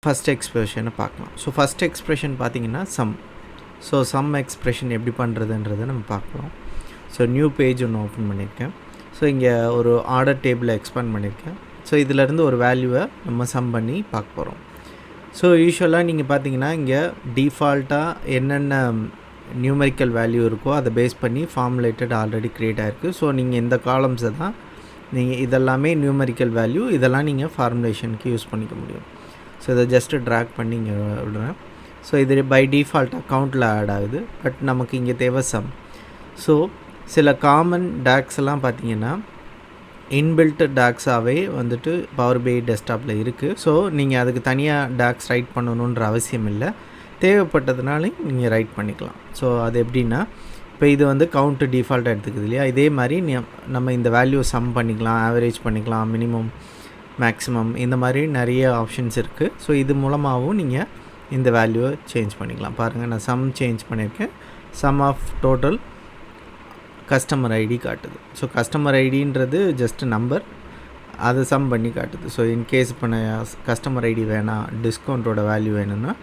First எக்ஸ்பிரஷனை பார்க்கலாம். So first expression பார்த்திங்கன்னா சம். ஸோ சம் எக்ஸ்பிரஷன் எப்படி பண்ணுறதுன்றதை நம்ம பார்க்கலாம். ஸோ நியூ பேஜ் ஒன்று ஓப்பன் பண்ணியிருக்கேன். ஸோ இங்கே ஒரு ஆர்டர் டேபிளை எக்ஸ்பேண்ட் பண்ணியிருக்கேன். ஸோ இதிலேருந்து ஒரு வேல்யூவை நம்ம சம் பண்ணி பார்க்க போகிறோம். ஸோ யூஸ்வலாக நீங்கள் பார்த்தீங்கன்னா இங்கே டிஃபால்ட்டாக என்னென்ன நியூமெரிக்கல் வேல்யூ இருக்கோ அதை பேஸ் பண்ணி ஃபார்முலேட்டட் ஆல்ரெடி க்ரியேட் ஆகிருக்கு. ஸோ நீங்கள் இந்த காலம்ஸை தான் நீங்கள் இதெல்லாமே நியூமெரிக்கல் வேல்யூ, இதெல்லாம் நீங்கள் ஃபார்முலேஷனுக்கு யூஸ் பண்ணிக்க முடியும். ஸோ இதை ஜஸ்ட்டு ட்ராக் பண்ணி இங்கே விடுறேன். ஸோ இது பை டிஃபால்ட் அக்கௌண்ட்டில் ஆட் ஆகுது. பட் நமக்கு இங்கே தேவை சம். ஸோ சில காமன் டாக்ஸ் எல்லாம் பார்த்தீங்கன்னா இன்பில்ட் டாக்ஸாகவே வந்துட்டு பவர் பை டெஸ்க்டாப்பில் இருக்குது. ஸோ நீங்கள் அதுக்கு தனியாக டாக்ஸ் ரைட் பண்ணணுன்ற அவசியம் இல்லை. தேவைப்பட்டதுனால நீங்கள் ரைட் பண்ணிக்கலாம். ஸோ அது எப்படின்னா, இப்போ இது வந்து கவுண்ட்டு டிஃபால்ட்டாக எடுத்துக்குது இல்லையா, இதே மாதிரி நம்ம இந்த வேல்யூ சம் பண்ணிக்கலாம், ஆவரேஜ் பண்ணிக்கலாம், மினிமம், மேக்ஸிமம், இந்த மாதிரி நிறைய ஆப்ஷன்ஸ் இருக்குது. ஸோ இது மூலமாகவும் நீங்கள் இந்த வேல்யூவை சேஞ்ச் பண்ணிக்கலாம். பாருங்கள், நான் சம் சேஞ்ச் பண்ணியிருக்கேன். Sum of total customer ID காட்டுது. ஸோ கஸ்டமர் ஐடின்றது ஜஸ்ட் நம்பர், அதை சம் பண்ணி காட்டுது. ஸோ இன்கேஸ் இப்போ நான் கஸ்டமர் ஐடி வேணாம், டிஸ்கவுண்ட்டோட வேல்யூ வேணும்னா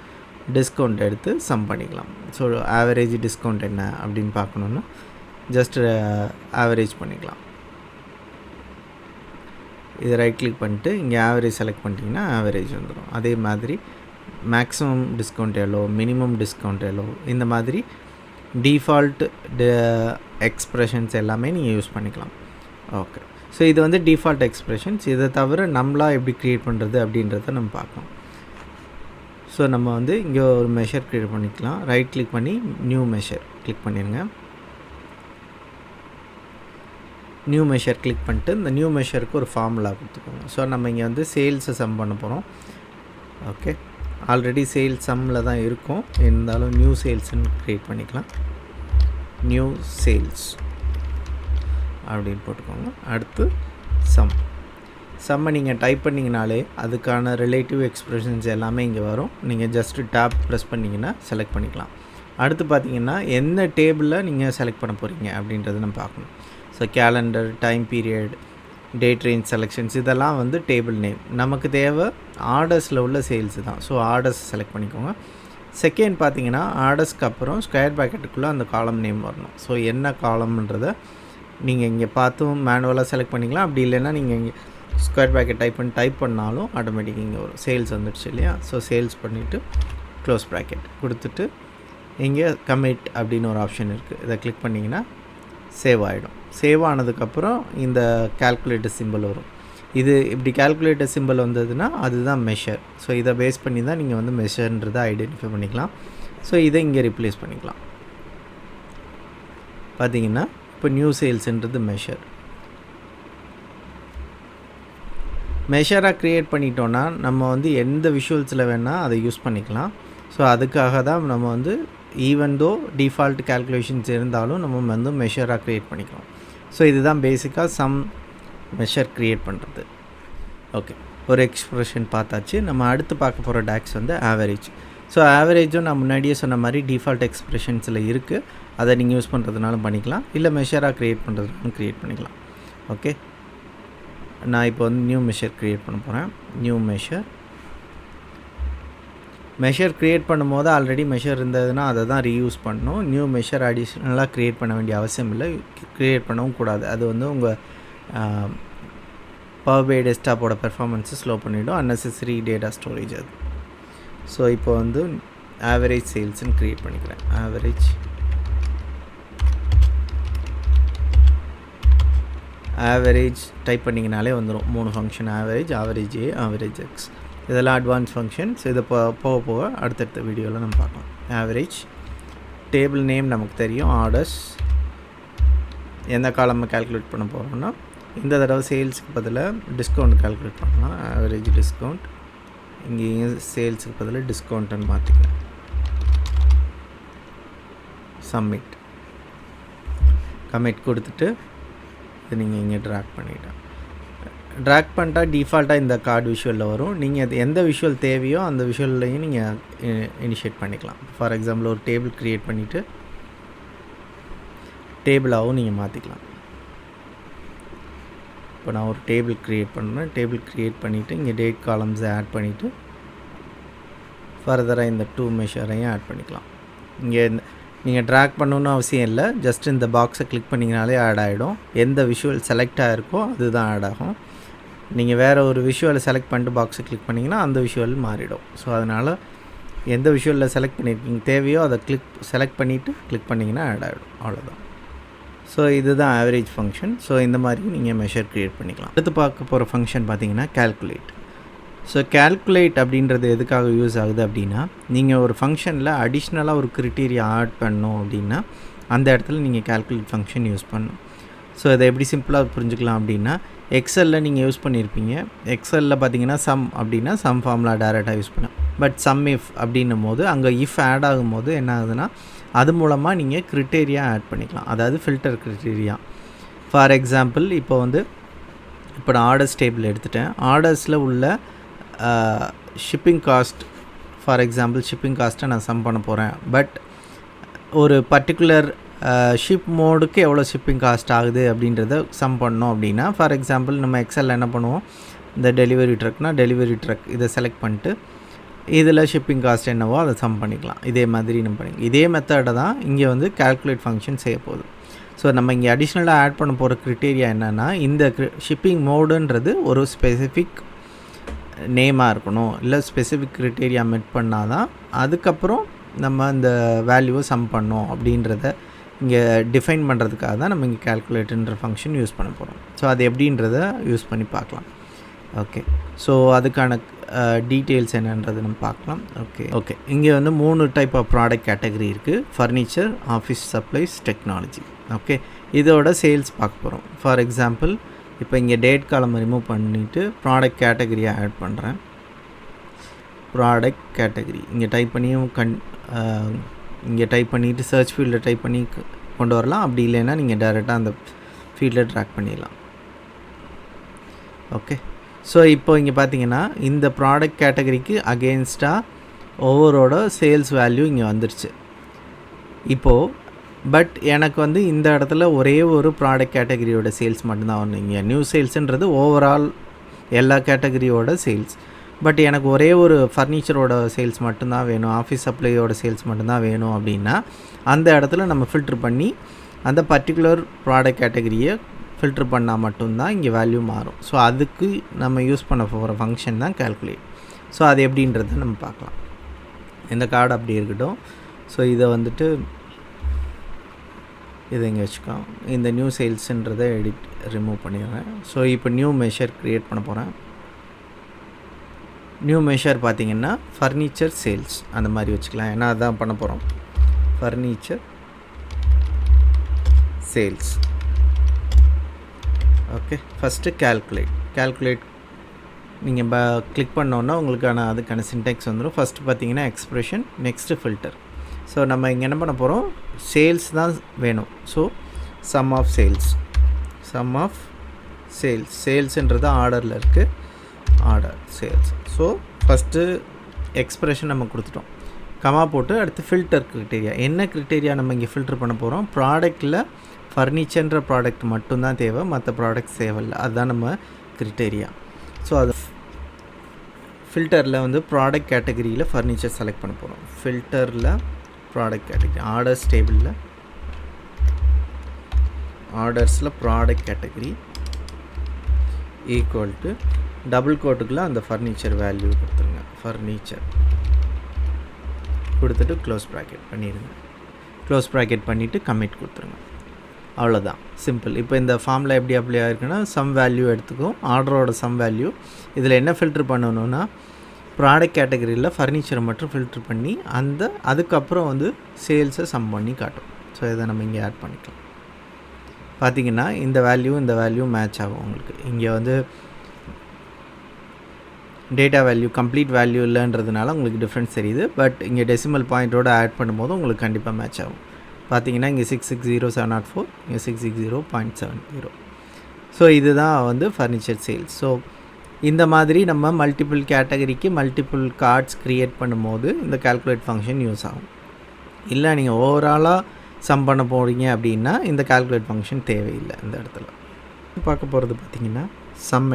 டிஸ்கவுண்ட் எடுத்து சம் பண்ணிக்கலாம். ஸோ ஆவரேஜ் டிஸ்கவுண்ட் என்ன அப்படின்னு பார்க்கணுன்னா ஜஸ்ட்டு ஆவரேஜ் பண்ணிக்கலாம். இதை ரைட் கிளிக் பண்ணிட்டு இங்கே ஆவரேஜ் செலக்ட் பண்ணிட்டீங்கன்னா ஆவரேஜ் வந்துடும். அதே மாதிரி மேக்ஸிமம் டிஸ்கவுண்ட் எவ்வளோ, மினிமம் டிஸ்கவுண்ட் எவ்வளோ, இந்த மாதிரி டிஃபால்ட் எக்ஸ்ப்ரெஷன்ஸ் எல்லாமே நீங்கள் யூஸ் பண்ணிக்கலாம். ஓகே, ஸோ இது வந்து டிஃபால்ட் எக்ஸ்ப்ரெஷன்ஸ். இதை தவிர நம்மளாக எப்படி க்ரியேட் பண்ணுறது அப்படின்றத நம்ம பார்க்கலாம். ஸோ நம்ம வந்து இங்கே ஒரு மெஷர் க்ரியேட் பண்ணிக்கலாம். ரைட் கிளிக் பண்ணி நியூ மெஷர் கிளிக் பண்ணிடுங்க. நியூ மெஷர் கிளிக் பண்ணிட்டு இந்த நியூ மெஷருக்கு ஒரு ஃபார்முலா கொடுத்துக்கோங்க. ஸோ நம்ம இங்கே வந்து சேல்ஸை சம் பண்ண போகிறோம். ஓகே, ஆல்ரெடி சேல்ஸ் சம்மில் தான் இருக்கும், இருந்தாலும் நியூ சேல்ஸ்ன்னு க்ரியேட் பண்ணிக்கலாம். நியூ சேல்ஸ் அப்படின்னு போட்டுக்கோங்க. அடுத்து சம்மை நீங்கள் டைப் பண்ணிங்கனாலே அதுக்கான ரிலேட்டிவ் எக்ஸ்ப்ரெஷன்ஸ் எல்லாமே இங்கே வரும். நீங்கள் ஜஸ்ட்டு டேப் ப்ரெஸ் பண்ணிங்கன்னா செலக்ட் பண்ணிக்கலாம். அடுத்து பார்த்தீங்கன்னா எந்த டேபிளில் நீங்கள் செலக்ட் பண்ண போகிறீங்க அப்படின்றத நம்ம பார்க்கணும். So calendar, time period, date range selections, இதெல்லாம் வந்து டேபிள் நேம். நமக்கு தேவை ஆர்டர்ஸில் உள்ள சேல்ஸ் தான். ஸோ ஆர்டர்ஸ் செலக்ட் பண்ணிக்கோங்க. செகண்ட் பார்த்தீங்கன்னா ஆர்டர்ஸ்க்கு அப்புறம் ஸ்கொயர் ப்ராக்கெட்டுக்குள்ளே அந்த காலம் நேம் வரணும். ஸோ என்ன காலம்ன்றதை நீங்கள் இங்கே பார்த்தும் மேனுவலாக செலக்ட் பண்ணிக்கலாம். அப்படி இல்லைன்னா நீங்கள் இங்கே ஸ்கொயர் ப்ராக்கெட் டைப் பண்ணாலும் ஆட்டோமேட்டிக் இங்கே வரும். சேல்ஸ் வந்துடுச்சு இல்லையா. ஸோ சேல்ஸ் பண்ணிவிட்டு க்ளோஸ் ப்ராக்கெட் கொடுத்துட்டு இங்கே கமிட் அப்படின்னு ஒரு ஆப்ஷன் இருக்குது. இதை கிளிக் பண்ணிங்கன்னா சேவ் ஆகிடும். சேவ் ஆனதுக்கப்புறம் இந்த கால்குலேட்டர் சிம்பிள் வரும். இது இப்படி கால்குலேட்டர் சிம்பிள் வந்ததுன்னா அதுதான் மெஷர். ஸோ இதை பேஸ் பண்ணி தான் நீங்கள் வந்து மெஷர்ன்றதை ஐடென்டிஃபை பண்ணிக்கலாம். ஸோ இதை இங்கே ரிப்ளேஸ் பண்ணிக்கலாம். பார்த்தீங்கன்னா இப்போ நியூ சேல்ஸுன்றது மெஷராக க்ரியேட் பண்ணிட்டோன்னா நம்ம வந்து எந்த விஷுவல்ஸில் வேணால் அதை யூஸ் பண்ணிக்கலாம். ஸோ அதுக்காக தான் நம்ம வந்து ஈவன் தோ டிஃபால்ட் கால்குலேஷன்ஸ் இருந்தாலும் நம்ம வந்து மெஷராக க்ரியேட் பண்ணிக்கலாம். ஸோ இதுதான் பேசிக்காக சம் மெஷர் க்ரியேட் பண்ணுறது. ஓகே, ஒரு எக்ஸ்ப்ரெஷன் பார்த்தாச்சு. நம்ம அடுத்து பார்க்க போகிற டாக்ஸ் வந்து ஆவரேஜ். ஸோ ஆவரேஜும் நான் முன்னாடியே சொன்ன மாதிரி டிஃபால்ட் எக்ஸ்ப்ரெஷன்ஸில் இருக்குது. அதை நீங்கள் யூஸ் பண்ணுறதுனாலும் பண்ணிக்கலாம், இல்லை மெஷராக க்ரியேட் பண்ணுறதுனாலும் க்ரியேட் பண்ணிக்கலாம். ஓகே, நான் இப்போ வந்து நியூ மெஷர் க்ரியேட் பண்ண போகிறேன். நியூ மெஷர் க்ரியேட் பண்ணும்போது ஆல்ரெடி மெஷர் இருந்ததுன்னா அதை தான் ரீயூஸ் பண்ணணும். நியூ மெஷர் அடிஷ்னலாக க்ரியேட் பண்ண வேண்டிய அவசியம் இல்லை, க்ரியேட் பண்ணவும் கூடாது. அது வந்து உங்கள் பவர் பை டெஸ்க்டாப்போட பெர்ஃபார்மன்ஸை ஸ்லோ பண்ணிவிடும், அன்னெசரி டேட்டா ஸ்டோரேஜ் அது. ஸோ இப்போ வந்து ஆவரேஜ் சேல்ஸ்ன்னு க்ரியேட் பண்ணிக்கிறேன். ஆவரேஜ் டைப் பண்ணிங்கனாலே வந்துடும். 3 function, average A, average X, இதெல்லாம் அட்வான்ஸ் ஃபங்க்ஷன்ஸ். இதை போக அடுத்தடுத்த வீடியோவில் நம்ம பார்க்கலாம். ஆவரேஜ் டேபிள் நேம் நமக்கு தெரியும், ஆர்டர்ஸ், எந்த காலமாக கால்குலேட் பண்ண போகிறோம்னா இந்த தடவை சேல்ஸுக்கு பதிலாக டிஸ்கவுண்ட் கால்குலேட் பண்ணலாம். ஆவரேஜ் டிஸ்கவுண்ட், இங்கேயும் சேல்ஸுக்கு பதிலாக டிஸ்கவுண்ட்டுன்னு மாற்றிக்கலாம். கமிட் கொடுத்துட்டு இது நீங்கள் இங்கே ட்ராக் பண்ணிட்டா டிஃபால்ட்டாக இந்த கார்டு விஷுவலில் வரும். நீங்கள் அது எந்த விஷுவல் தேவையோ அந்த விஷுவல்லையும் நீங்கள் இனிஷியேட் பண்ணிக்கலாம். ஃபார் எக்ஸாம்பிள் ஒரு டேபிள் க்ரியேட் பண்ணிவிட்டு டேபிளாகவும் நீங்கள் மாற்றிக்கலாம். இப்போ நான் ஒரு டேபிள் க்ரியேட் பண்ணுறேன். டேபிள் க்ரியேட் பண்ணிவிட்டு இங்கே டேட் காலம்ஸை ஆட் பண்ணிவிட்டு ஃபர்தராக இந்த 2 மெஷரையும் ஆட் பண்ணிக்கலாம். இங்கே நீங்கள் ட்ராக் பண்ணணுன்னு அவசியம் இல்லை, ஜஸ்ட் இந்த பாக்ஸை கிளிக் பண்ணிங்கனாலே ஆட் ஆகிடும். எந்த விஷுவல் செலக்ட் ஆகிருக்கோ அதுதான் ஆட் ஆகும். நீங்கள் வேறு ஒரு விஷுவலை செலக்ட் பண்ணிட்டு பாக்ஸை கிளிக் பண்ணிங்கன்னா அந்த விஷுவல் மாறிடும். ஸோ அதனால் எந்த விஷுவலில் செலக்ட் பண்ணியிருக்கீங்க தேவையோ அதை செலக்ட் பண்ணிவிட்டு கிளிக் பண்ணிங்கன்னா ஆட் ஆகிடும். அவ்வளோதான். ஸோ இதுதான் ஆவரேஜ் ஃபங்க்ஷன். ஸோ இந்த மாதிரி நீங்கள் மெஷர் க்ரியேட் பண்ணிக்கலாம். அடுத்து பார்க்க போகிற ஃபங்க்ஷன் பார்த்தீங்கன்னா கால்குலேட். ஸோ கால்குலேட் அப்படின்றது எதுக்காக யூஸ் ஆகுது அப்படின்னா, நீங்கள் ஒரு ஃபங்க்ஷனில் அடிஷ்னலாக ஒரு க்ரிட்டீரியா ஆட் பண்ணணும் அப்படின்னா அந்த இடத்துல நீங்கள் கால்குலேட் ஃபங்க்ஷன் யூஸ் பண்ணணும். ஸோ இதை எப்படி சிம்பிளாக புரிஞ்சுக்கலாம் அப்படின்னா, எக்ஸலில் நீங்கள் யூஸ் பண்ணியிருப்பீங்க. எக்ஸலில் பார்த்தீங்கன்னா சம் அப்படின்னா சம் ஃபார்முலா டேரெக்டாக யூஸ் பண்ணலாம். பட் சம் இஃப் அப்படின்னும் போது அங்கே இஃப் ஆட் ஆகும்போது என்ன ஆகுதுன்னா, அது மூலமாக நீங்கள் க்ரிட்டீரியா ஆட் பண்ணிக்கலாம். அதாவது ஃபில்டர் க்ரிட்டீரியா. ஃபார் எக்ஸாம்பிள் இப்போ நான் ஆர்டர்ஸ் டேபிள் எடுத்துட்டேன். ஆர்டர்ஸில் உள்ள shipping cost, for example shipping காஸ்ட்டை நான் சம் பண்ண போகிறேன். பட் ஒரு பர்டிகுலர் ஷிப் மோடுக்கு எவ்வளோ ஷிப்பிங் காஸ்ட் ஆகுது அப்படின்றத சம் பண்ணோம் அப்படின்னா, ஃபார் எக்ஸாம்பிள் நம்ம எக்ஸலில் என்ன பண்ணுவோம், இந்த டெலிவரி ட்ரக் இதை செலக்ட் பண்ணிட்டு இதில் ஷிப்பிங் காஸ்ட் என்னவோ அதை சம் பண்ணிக்கலாம். இதே மாதிரி நம்ம பண்ணிக்கலாம். இதே மெத்தடை தான் இங்கே கால்குலேட் ஃபங்க்ஷன் செய்ய போகுது. ஸோ நம்ம இங்கே அடிஷ்னலாக ஆட் பண்ண போகிற க்ரிட்டீரியா என்னென்னா, இந்த ஷிப்பிங் மோடுன்றது ஒரு ஸ்பெசிஃபிக் நேமாக இருக்கணும், இல்லை ஸ்பெசிஃபிக் க்ரிட்டீரியா மெட் பண்ணால் தான் அதுக்கப்புறம் நம்ம இந்த வேல்யூவை சம் பண்ணோம் அப்படின்றத இங்கே டிஃபைன் பண்ணுறதுக்காக தான் நம்ம இங்கே கால்குலேட்டுன்ற ஃபங்க்ஷன் யூஸ் பண்ண போகிறோம். ஸோ அது எப்படின்றத யூஸ் பண்ணி பார்க்கலாம். ஓகே, ஸோ அதுக்கான டீட்டெயில்ஸ் என்னன்றது நம்ம பார்க்கலாம். ஓகே இங்கே 3 டைப் ஆஃப் ப்ராடக்ட் கேட்டகரி இருக்குது. Furniture, office supplies, technology. Okay, இதோட சேல்ஸ் பார்க்க போகிறோம். ஃபார் எக்ஸாம்பிள் இப்போ இங்கே டேட் காலம் ரிமூவ் பண்ணிவிட்டு ப்ராடக்ட் கேட்டகரியை ஆட் பண்ணுறேன். ப்ராடக்ட் கேட்டகரி இங்கே டைப் பண்ணியும் இங்கே டைப் பண்ணிவிட்டு சர்ச் ஃபீல்டில் டைப் பண்ணி கொண்டு வரலாம். அப்படி இல்லைன்னா நீங்கள் டைரெக்டாக அந்த ஃபீல்டில் ட்ராக் பண்ணிடலாம். ஓகே, ஸோ இப்போ இங்கே பார்த்தீங்கன்னா இந்த ப்ராடக்ட் கேட்டகரிக்கு அகெயின்ஸ்டாக ஒவ்வொருவோட சேல்ஸ் வேல்யூ இங்கே வந்துருச்சு. இப்போது பட் எனக்கு இந்த இடத்துல ஒரே ஒரு ப்ராடக்ட் கேட்டகரியோட சேல்ஸ் மட்டும்தான் வரணும். இங்கே நியூ சேல்ஸுன்றது ஓவரால் எல்லா கேட்டகரியோட சேல்ஸ். பட் எனக்கு ஒரே ஒரு ஃபர்னிச்சரோட சேல்ஸ் மட்டும்தான் வேணும், ஆஃபீஸ் சப்ளையோட சேல்ஸ் மட்டும்தான் வேணும் அப்படின்னா அந்த இடத்துல நம்ம ஃபில்ட்ரு பண்ணி அந்த பர்டிகுலர் ப்ராடக்ட் கேட்டகரியை ஃபில்ட்ரு பண்ணால் மட்டும்தான் இங்கே வேல்யூ மாறும். ஸோ அதுக்கு நம்ம யூஸ் பண்ண போகிற ஃபங்க்ஷன் தான் கால்குலேட். ஸோ அது எப்படின்றத நம்ம பார்க்கலாம். இந்த கார்டு அப்படி இருக்கட்டும். ஸோ இதை இதை இங்கே வச்சுக்கலாம். இந்த நியூ சேல்ஸுன்றதை ரிமூவ் பண்ணிடுறேன். ஸோ இப்போ நியூ மெஷர் க்ரியேட் பண்ண போகிறேன். நியூ மெஷர் பார்த்திங்கன்னா ஃபர்னிச்சர் சேல்ஸ் அந்த மாதிரி வச்சுக்கலாம். ஏன்னா அதான் பண்ண போகிறோம். Furniture sales. Okay, first calculate நீங்கள் கிளிக் பண்ணோன்னா அதுக்கான சின்டெக்ஸ் வந்துடும். ஃபஸ்ட்டு பார்த்தீங்கன்னா எக்ஸ்ப்ரெஷன், நெக்ஸ்ட்டு ஃபில்டர். ஸோ நம்ம இங்கே என்ன பண்ண போகிறோம், சேல்ஸ் தான் வேணும். ஸோ சம் ஆஃப் சேல்ஸுன்றது ஆர்டரில் இருக்குது, order sales. So first expression நம்ம கொடுத்துட்டோம், கமா போட்டு அடுத்து ஃபில்டர் க்ரிட்டீரியா. என்ன க்ரிட்டீரியா நம்ம இங்கே ஃபில்டர் பண்ண போகிறோம், ப்ராடக்ட்டில் ஃபர்னிச்சர்ன்ற ப்ராடக்ட் மட்டும்தான் தேவை, மற்ற ப்ராடக்ட்ஸ் தேவையில்லை. அதுதான் நம்ம க்ரிட்டீரியா. ஸோ அது ஃபில்டரில் ப்ராடக்ட் கேட்டகரியில் ஃபர்னிச்சர் செலக்ட் பண்ண போகிறோம். ஃபில்டரில் ப்ராடக்ட் கேட்டகரி, ஆர்டர்ஸ் டேபிளில் ஆர்டர்ஸில் product category equal to double கோட்டுக்குள்ளே அந்த ஃபர்னிச்சர் வேல்யூ கொடுத்துருங்க. ஃபர்னிச்சர் கொடுத்துட்டு க்ளோஸ் ப்ராக்கெட் பண்ணிடுங்க. க்ளோஸ் ப்ராக்கெட் பண்ணிவிட்டு கமிட் கொடுத்துருங்க. அவ்வளோதான், சிம்பிள். இப்போ இந்த ஃபார்மில் எப்படி அப்ளை ஆகிருக்குன்னா, சம் வேல்யூ எடுத்துக்கும், ஆர்டரோட சம் வேல்யூ. இதில் என்ன ஃபில்ட்ரு பண்ணணுன்னா, ப்ராடக்ட் கேட்டகரியில் ஃபர்னிச்சரை மட்டும் ஃபில்ட்ரு பண்ணி அதுக்கப்புறம் சேல்ஸை சம் பண்ணி காட்டும். ஸோ இதை நம்ம இங்கே ஆட் பண்ணிக்கலாம். பார்த்திங்கன்னா இந்த வேல்யூ மேட்ச் ஆகும். உங்களுக்கு இங்கே டேட்டா வேல்யூ கம்ப்ளீட் வேல்யூ இல்லைன்றதுனால உங்களுக்கு டிஃப்ரென்ஸ் தெரியுது. பட் இங்கே டெசிமல் பாயிண்ட்டோடு ஆட் பண்ணும்போது உங்களுக்கு கண்டிப்பாக மேட்ச் ஆகும். பார்த்திங்கன்னா இங்கே 660704, இங்கே 660.70. ஸோ இதுதான் ஃபர்னிச்சர் சேல்ஸ். ஸோ இந்த மாதிரி நம்ம மல்டிபிள் கேட்டகரிக்கு மல்டிபிள் கார்ட்ஸ் க்ரியேட் பண்ணும்போது இந்த கால்குலேட் ஃபங்க்ஷன் யூஸ் ஆகும். இல்லை நீங்கள் ஓவராலாக சம் பண்ண போகிறீங்க அப்படின்னா இந்த கால்குலேட் ஃபங்க்ஷன் தேவையில்லை. இந்த இடத்துல பார்க்க போகிறது பார்த்திங்கன்னா சம்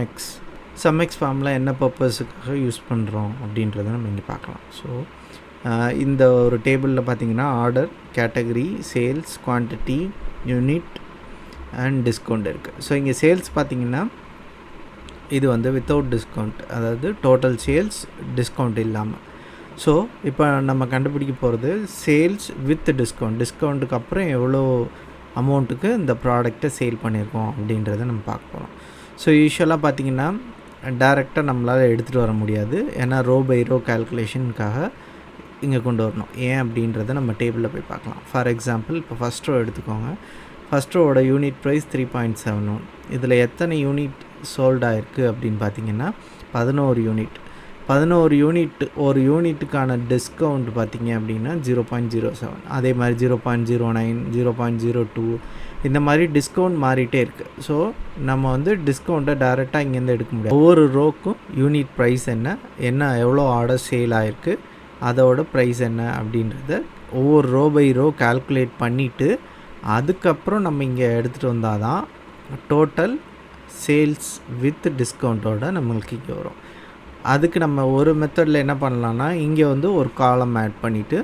எக்ஸ் ஃபார்மில் என்ன பர்பஸுக்காக யூஸ் பண்ணுறோம் அப்படின்றத நம்ம இங்கே பார்க்கலாம். ஸோ இந்த ஒரு டேபிளில் பார்த்தீங்கன்னா order, category, sales, quantity, unit and discount இருக்குது. ஸோ இங்கே சேல்ஸ் பார்த்தீங்கன்னா இது வந்து வித்தவுட் டிஸ்கவுண்ட், அதாவது டோட்டல் சேல்ஸ் டிஸ்கவுண்ட் இல்லாமல். ஸோ இப்போ நம்ம கண்டுபிடிக்க போகிறது சேல்ஸ் வித் டிஸ்கவுண்ட், டிஸ்கவுண்ட்டுக்கு அப்புறம் எவ்வளோ அமௌண்ட்டுக்கு இந்த ப்ராடக்டை சேல் பண்ணியிருக்கோம் அப்படின்றத நம்ம பார்க்க போகிறோம். ஸோ யூஸ்வலாக பார்த்திங்கன்னா டைரெக்டாக நம்மளால் எடுத்துகிட்டு வர முடியாது, ஏன்னா ரோ பை ரோ கேல்குலேஷனுக்காக இங்கே கொண்டு வரணும். ஏன் அப்படின்றத நம்ம டேபிளில் போய் பார்க்கலாம். ஃபார் எக்ஸாம்பிள் இப்போ ஃபஸ்ட் ரோ எடுத்துக்கோங்க. ஃபஸ்ட் ரோவோட யூனிட் ப்ரைஸ் 3.71. இதில் எத்தனை யூனிட் சோல்ட் ஆகிருக்கு அப்படின்னு பார்த்தீங்கன்னா 11 யூனிட். 11 யூனிட், ஒரு யூனிட்டுக்கான டிஸ்கவுண்ட் பார்த்திங்க அப்படின்னா 0.07, அதே மாதிரி 0.09, 0.02 இந்த மாதிரி டிஸ்கவுண்ட் மாறிட்டே இருக்குது. ஸோ நம்ம வந்து டிஸ்கவுண்ட்டை டைரெக்டாக இங்கேருந்து எடுக்க முடியாது. ஒவ்வொரு ரோக்கும் யூனிட் ப்ரைஸ் என்ன எவ்வளோ ஆர்டர் சேல் ஆகிருக்கு, அதோட ப்ரைஸ் என்ன அப்படின்றத ஒவ்வொரு ரோ பை ரோ கால்குலேட் பண்ணிவிட்டு அதுக்கப்புறம் நம்ம இங்கே எடுத்துகிட்டு வந்தால் தான் டோட்டல் சேல்ஸ் வித் டிஸ்கவுண்ட்டோட நம்மளுக்கு இங்கே வரும். அதுக்கு நம்ம ஒரு மெத்தடில் என்ன பண்ணலான்னா, இங்கே வந்து ஒரு காலம் ஆட் பண்ணிவிட்டு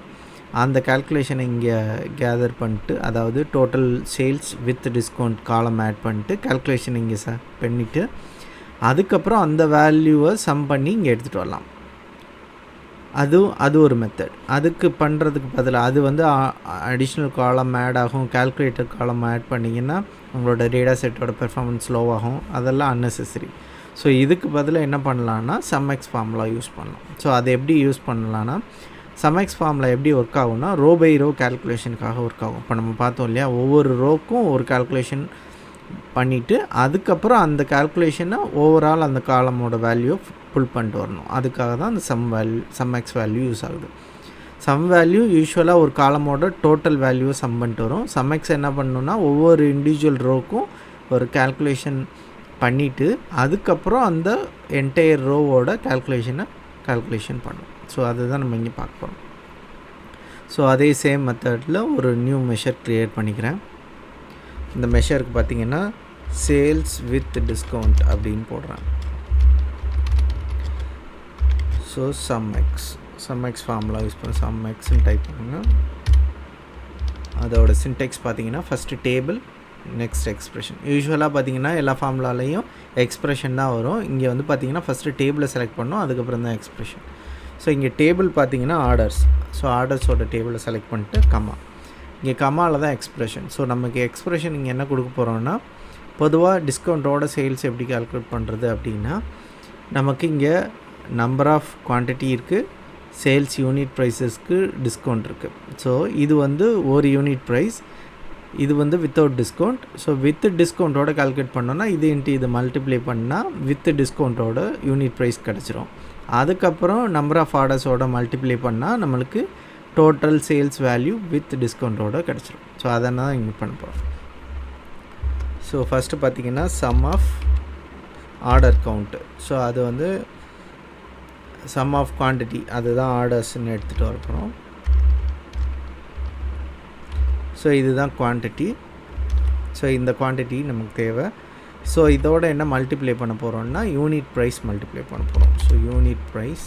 அந்த கால்குலேஷனை இங்கே கேதர் பண்ணிட்டு, அதாவது total sales with discount column add பண்ணிட்டு கால்குலேஷன் இங்கே பண்ணிவிட்டு அதுக்கப்புறம் அந்த வேல்யூவை சம் பண்ணி இங்கே எடுத்துகிட்டு வரலாம். அது ஒரு மெத்தட். அதுக்கு பண்ணுறதுக்கு பதிலாக அது வந்து அடிஷ்னல் காலம் ஆட் ஆகும், கால்குலேட்டர் காலம் ஆட் பண்ணிங்கன்னா உங்களோட டேட்டா செட்டோட பெர்ஃபார்மன்ஸ் லோவாகும், அதெல்லாம் அன்னெசரி. ஸோ இதுக்கு பதிலாக என்ன பண்ணலான்னா சம்எக்ஸ் ஃபார்முலா யூஸ் பண்ணலாம். ஸோ அதை எப்படி யூஸ் பண்ணலான்னா, சம்எக்ஸ் ஃபார்முலா எப்படி ஒர்க் ஆகும்னா ரோ பை ரோ கால்குலேஷனுக்காக ஒர்க் ஆகும். இப்போ நம்ம பார்த்தோம் இல்லையா, ஒவ்வொரு ரோக்கும் ஒரு கால்குலேஷன் பண்ணிவிட்டு அதுக்கப்புறம் அந்த கால்குலேஷனை ஓவரால் அந்த காலமோட வேல்யூ புல் பண்ணிட்டு வரணும். அதுக்காக தான் அந்த சம்எக்ஸ் வேல்யூ யூஸ் ஆகுது. சம் வேல்யூ யூஸ்வலாக ஒரு காலமோட டோட்டல் வேல்யூவை சம் பண்ணிட்டு வரும். சம்எக்ஸ் என்ன பண்ணணுன்னா ஒவ்வொரு இண்டிவிஜுவல் ரோக்கும் ஒரு கால்குலேஷன் பண்ணிவிட்டு அதுக்கப்புறம் அந்த என்டையர் ரோவோட கால்குலேஷன் பண்ணும். ஸோ அதுதான் நம்ம இங்கே பார்க்க போகிறோம். ஸோ அதே சேம் மெத்தடில் ஒரு நியூ மெஷர் க்ரியேட் பண்ணிக்கிறேன். இந்த மெஷருக்கு பார்த்திங்கன்னா சேல்ஸ் வித் டிஸ்கவுண்ட் அப்படின்னு போடுறேன். ஸோ சம்எக்ஸ் ஃபார்முலா யூஸ் பண்ண சம்எக்ஸ்ன்னு டைப் பண்ணுங்க. அதோட சின்டெக்ஸ் பார்த்திங்கன்னா ஃபஸ்ட்டு டேபிள், நெக்ஸ்ட் எக்ஸ்ப்ரெஷன். யூஸ்வலாக பார்த்திங்கன்னா எல்லா ஃபார்முலாலையும் எக்ஸ்ப்ரெஷன் தான் வரும். இங்கே வந்து பார்த்திங்கன்னா ஃபஸ்ட்டு டேபிளை செலக்ட் பண்ணோம், அதுக்கப்புறம் தான் எக்ஸ்ப்ரெஷன். ஸோ இங்கே டேபிள் பார்த்திங்கன்னா ஆர்டர்ஸ். ஸோ ஆர்டர்ஸோட டேபிளை செலக்ட் பண்ணிட்டு கமா, இங்கே கமாவில் தான் எக்ஸ்ப்ரெஷன். ஸோ நமக்கு எக்ஸ்ப்ரெஷன் இங்கே என்ன கொடுக்க போகிறோன்னா, பொதுவாக டிஸ்கவுண்ட்டோட சேல்ஸ் எப்படி கால்குலேட் பண்ணுறது அப்படின்னா, நமக்கு இங்கே நம்பர் ஆஃப் குவான்டிட்டி இருக்குது, சேல்ஸ் யூனிட் ப்ரைஸஸ்க்கு டிஸ்கவுண்ட் இருக்குது. ஸோ இது வந்து ஒரு யூனிட் ப்ரைஸ், இது வந்து வித்தவுட் டிஸ்கவுண்ட். ஸோ வித் டிஸ்கவுண்ட்டோட கால்குலேட் பண்ணோன்னா இது இன்ட்டு இது மல்டிப்ளை பண்ணால் வித் டிஸ்கவுண்ட்டோட யூனிட் ப்ரைஸ் கிடச்சிரும். அதுக்கப்புறம் நம்பர் ஆஃப் ஆர்டர்ஸோட மல்டிப்ளை பண்ணால் நம்மளுக்கு டோட்டல் சேல்ஸ் வேல்யூ வித் டிஸ்கவுண்ட்டோட கிடச்சிரும். ஸோ அதை தான் இங்கே பண்ண போகிறோம். ஸோ ஃபஸ்ட்டு பார்த்திங்கன்னா sum of order count. So அது வந்து சம் ஆஃப் குவான்டிட்டி, அதுதான் ஆர்டர்ஸ்ன்னு எடுத்துகிட்டு வரப்போகிறோம். ஸோ இதுதான் குவான்டிட்டி. ஸோ இந்த குவான்டிட்டி நமக்கு தேவை. ஸோ இதோட என்ன மல்டிப்ளை பண்ண போகிறோம்னா யூனிட் ப்ரைஸ் மல்டிப்ளை பண்ண போகிறோம். ஸோ யூனிட் ப்ரைஸ்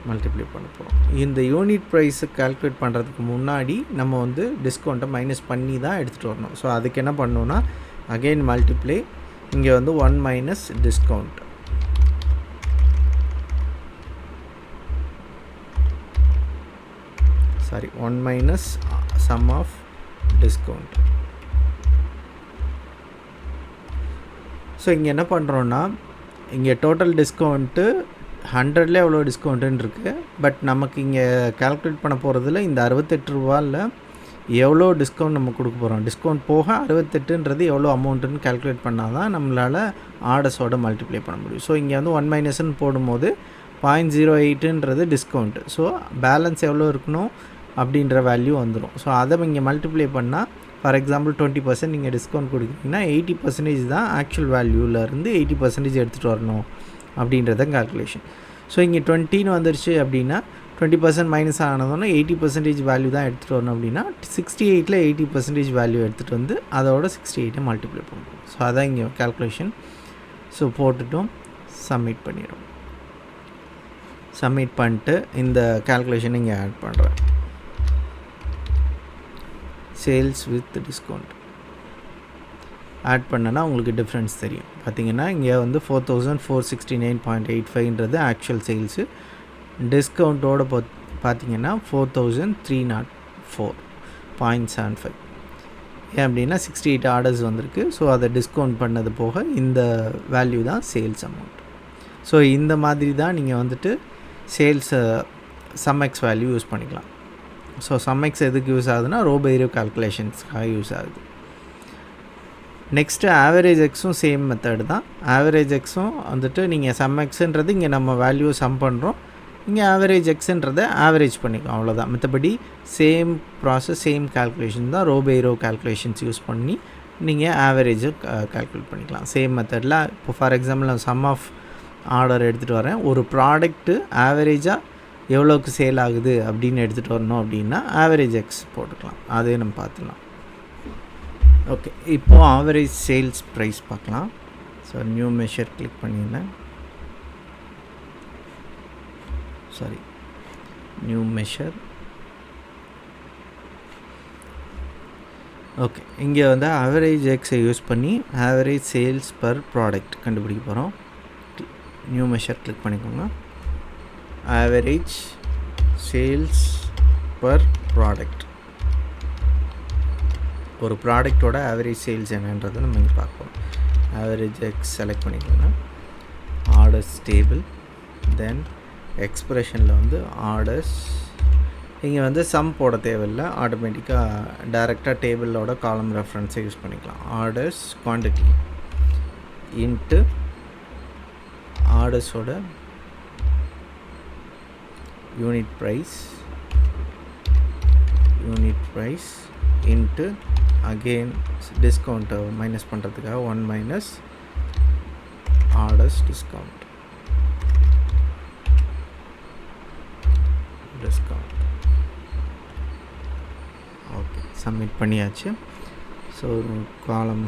மல்டிப்ளை பண்ண போகிறோம். இந்த யூனிட் ப்ரைஸை கால்குலேட் பண்ணுறதுக்கு முன்னாடி நம்ம வந்து டிஸ்கவுண்ட்டை மைனஸ் பண்ணி தான் எடுத்துகிட்டு வரணும். ஸோ அதுக்கு என்ன பண்ணணுன்னா அகெயின் மல்டிப்ளை, இங்கே வந்து 1 minus discount. Sorry 1 minus sum of discount. So இங்கே என்ன பண்ணுறோன்னா, இங்கே டோட்டல் டிஸ்கவுண்ட்டு 100ல் எவ்வளோ டிஸ்கவுண்ட்டுன்னு இருக்குது. பட் நமக்கு இங்கே கால்குலேட் பண்ண போகிறதுல இந்த 68 ரூபாயில் எவ்வளோ டிஸ்கவுண்ட் நம்ம கொடுக்க போகிறோம், டிஸ்கவுண்ட் போக 68ன்றது எவ்வளோ அமௌண்ட்டுன்னு கால்குலேட் பண்ணால் தான் நம்மளால் ஆர்டர்ஸோட மல்டிப்ளை பண்ண முடியும். ஸோ இங்கே வந்து 1 மைனஸ்ன்னு போடும்போது 0.08ன்றது டிஸ்கவுண்ட்டு. ஸோ பேலன்ஸ் எவ்வளோ இருக்கணும் அப்படின்ற வேல்யூ வந்துடும். ஸோ அதை இங்கே மல்டிப்ளை பண்ணால், ஃபார் எக்ஸாம்பிள் 20% நீங்கள் டிஸ்கவுண்ட் கொடுக்குறீங்கன்னா 80% தான் ஆக்சுவல் வேல்யூவிலேருந்து 80% எடுத்துகிட்டு வரணும் அப்படின்றத கால்குலேஷன். ஸோ இங்கே 20ன்னு வந்துருச்சு அப்படின்னா 20% மைனஸ் ஆனதுன்னா 80% வேல்யூ தான் எடுத்துகிட்டு வரணும். அப்படின்னா 68ல் 80% வேல்யூ எடுத்துகிட்டு வந்து அதோட 68 மல்டிப்ளை பண்ணுறோம். ஸோ அதான் இங்கே கால்குலேஷன். ஸோ போட்டுட்டோம், சப்மிட் பண்ணிடும். சப்மிட் பண்ணிட்டு இந்த கால்குலேஷன் இங்கே ஆட் பண்ணுறேன். சேல்ஸ் வித் டிஸ்கவுண்ட் ஆட் பண்ணனா உங்களுக்கு டிஃப்ரென்ஸ் தெரியும். பார்த்திங்கன்னா இங்கே வந்து 4469.85ன்றது ஆக்சுவல் சேல்ஸு. டிஸ்கவுண்ட்டோடு பார்த்திங்கன்னா 4304.75. ஏன் அப்படின்னா 68 ஆர்டர்ஸ் வந்திருக்கு. ஸோ அதை டிஸ்கவுண்ட் பண்ணது போக இந்த வேல்யூ தான் சேல்ஸ் அமௌண்ட். ஸோ இந்த மாதிரி தான் நீங்கள் வந்துட்டு சேல்ஸை சம்எக்ஸ் வேல்யூ யூஸ் பண்ணிக்கலாம். ஸோ சம்எக்ஸ் எதுக்கு யூஸ் ஆகுதுன்னா ரோபேரியோ கால்குலேஷன்ஸ்க்காக யூஸ் ஆகுது. நெக்ஸ்ட்டு ஆவரேஜ் எக்ஸும் சேம் மெத்தட் தான். ஆவரேஜ் எக்ஸும் வந்துட்டு நீங்கள் சம்எக்ஸுன்றது இங்கே நம்ம வேல்யூ சம் பண்ணுறோம், இங்கே ஆவரேஜ் எக்ஸுன்றதை ஆவரேஜ் பண்ணிக்கலாம், அவ்வளோதான். மற்றபடி சேம் ப்ராசஸ் சேம் கால்குலேஷன் தான். ரோபேரோ கால்குலேஷன்ஸ் யூஸ் பண்ணி நீங்கள் ஆவரேஜை கால்குலேட் பண்ணிக்கலாம் சேம் மெத்தடில். இப்போ ஃபார் எக்ஸாம்பிள் நான் சம் ஆஃப் ஆர்டர் எடுத்துகிட்டு வரேன். ஒரு ப்ராடக்ட்டு ஆவரேஜாக எவ்வளோக்கு சேல் ஆகுது அப்படின்னு எடுத்துகிட்டு வரணும் அப்படின்னா ஆவரேஜ் எக்ஸ் போட்டுக்கலாம். அதே நம்ம பார்த்துக்கலாம். ஓகே, இப்போது ஆவரேஜ் சேல்ஸ் ப்ரைஸ் பார்க்கலாம். ஸோ நியூ மெஷர் கிளிக் பண்ணியிருந்தேன். New measure. ஓகே, இங்கே வந்து ஆவரேஜ் எக்ஸை யூஸ் பண்ணி ஆவரேஜ் சேல்ஸ் பர் ப்ராடக்ட் கண்டுபிடிக்க போகிறோம். நியூ மெஷர் கிளிக் பண்ணிக்கோங்க. ஆவரேஜ் சேல்ஸ் பர் ப்ராடக்ட், ஒரு ப்ராடக்டோட ஆவரேஜ் சேல்ஸ் என்னன்றதை நம்ம இங்கே பார்ப்போம். ஆவரேஜ் எக்ஸ் செலக்ட் பண்ணிக்கோங்க. ஆர்டர்ஸ் டேபிள், தென் எக்ஸ்பிரஷனில் வந்து ஆர்டர்ஸ். இங்கே வந்து சம் போட தேவையில்லை, ஆட்டோமேட்டிக்காக டைரெக்டாக டேபிளோட காலம் ரெஃபரன்ஸை யூஸ் பண்ணிக்கலாம். ஆர்டர்ஸ் குவான்டிட்டி இன்ட்டு ஆர்டர்ஸோட யூனிட் ப்ரைஸ் இன்ட்டு அகெயின் டிஸ்கவுண்ட்டை மைனஸ் பண்ணுறதுக்காக 1 minus orders discount. Okay, submit பண்ணியாச்சு. ஸோ ஒரு காலம்,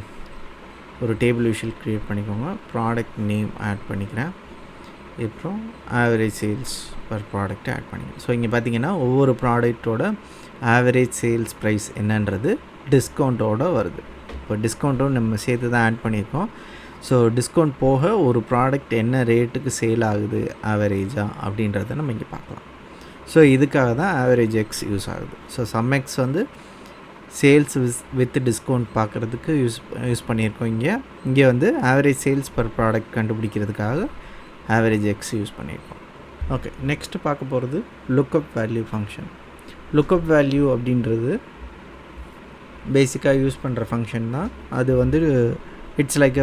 ஒரு டேபிள் விஷுவல் க்ரியேட் பண்ணிக்கோங்க. ப்ராடக்ட் நேம் ஆட் பண்ணிக்கிறேன். அப்புறம் average sales per product add பண்ணிக்கிறேன். ஸோ இங்கே பார்த்தீங்கன்னா ஒவ்வொரு ப்ராடக்டோட ஆவரேஜ் சேல்ஸ் ப்ரைஸ் என்னன்றது டிஸ்கவுண்ட்டோடு வருது. இப்போ டிஸ்கவுண்ட்டும் நம்ம சேர்த்து தான் ஆட் பண்ணியிருக்கோம். ஸோ டிஸ்கவுண்ட் போக ஒரு ப்ராடக்ட் என்ன ரேட்டுக்கு சேல் ஆகுது ஆவரேஜாக அப்படின்றத நம்ம இங்கே பார்க்கலாம். ஸோ இதுக்காக தான் ஆவரேஜ் எக்ஸ் யூஸ் ஆகுது. ஸோ சம் எக்ஸ் வந்து சேல்ஸ் வித் டிஸ்கவுண்ட் பார்க்குறதுக்கு யூஸ் பண்ணியிருக்கோம். இங்கே வந்து ஆவரேஜ் சேல்ஸ் பர் ப்ராடக்ட் கண்டுபிடிக்கிறதுக்காக ஆவரேஜ் எக்ஸ் யூஸ் பண்ணியிருக்கோம். ஓகே, நெக்ஸ்ட்டு பார்க்க போகிறது lookup value function. Lookup value அப்படின்றது பேசிக்காக யூஸ் பண்ணுற ஃபங்க்ஷன் தான். அது வந்து இட்ஸ் லைக்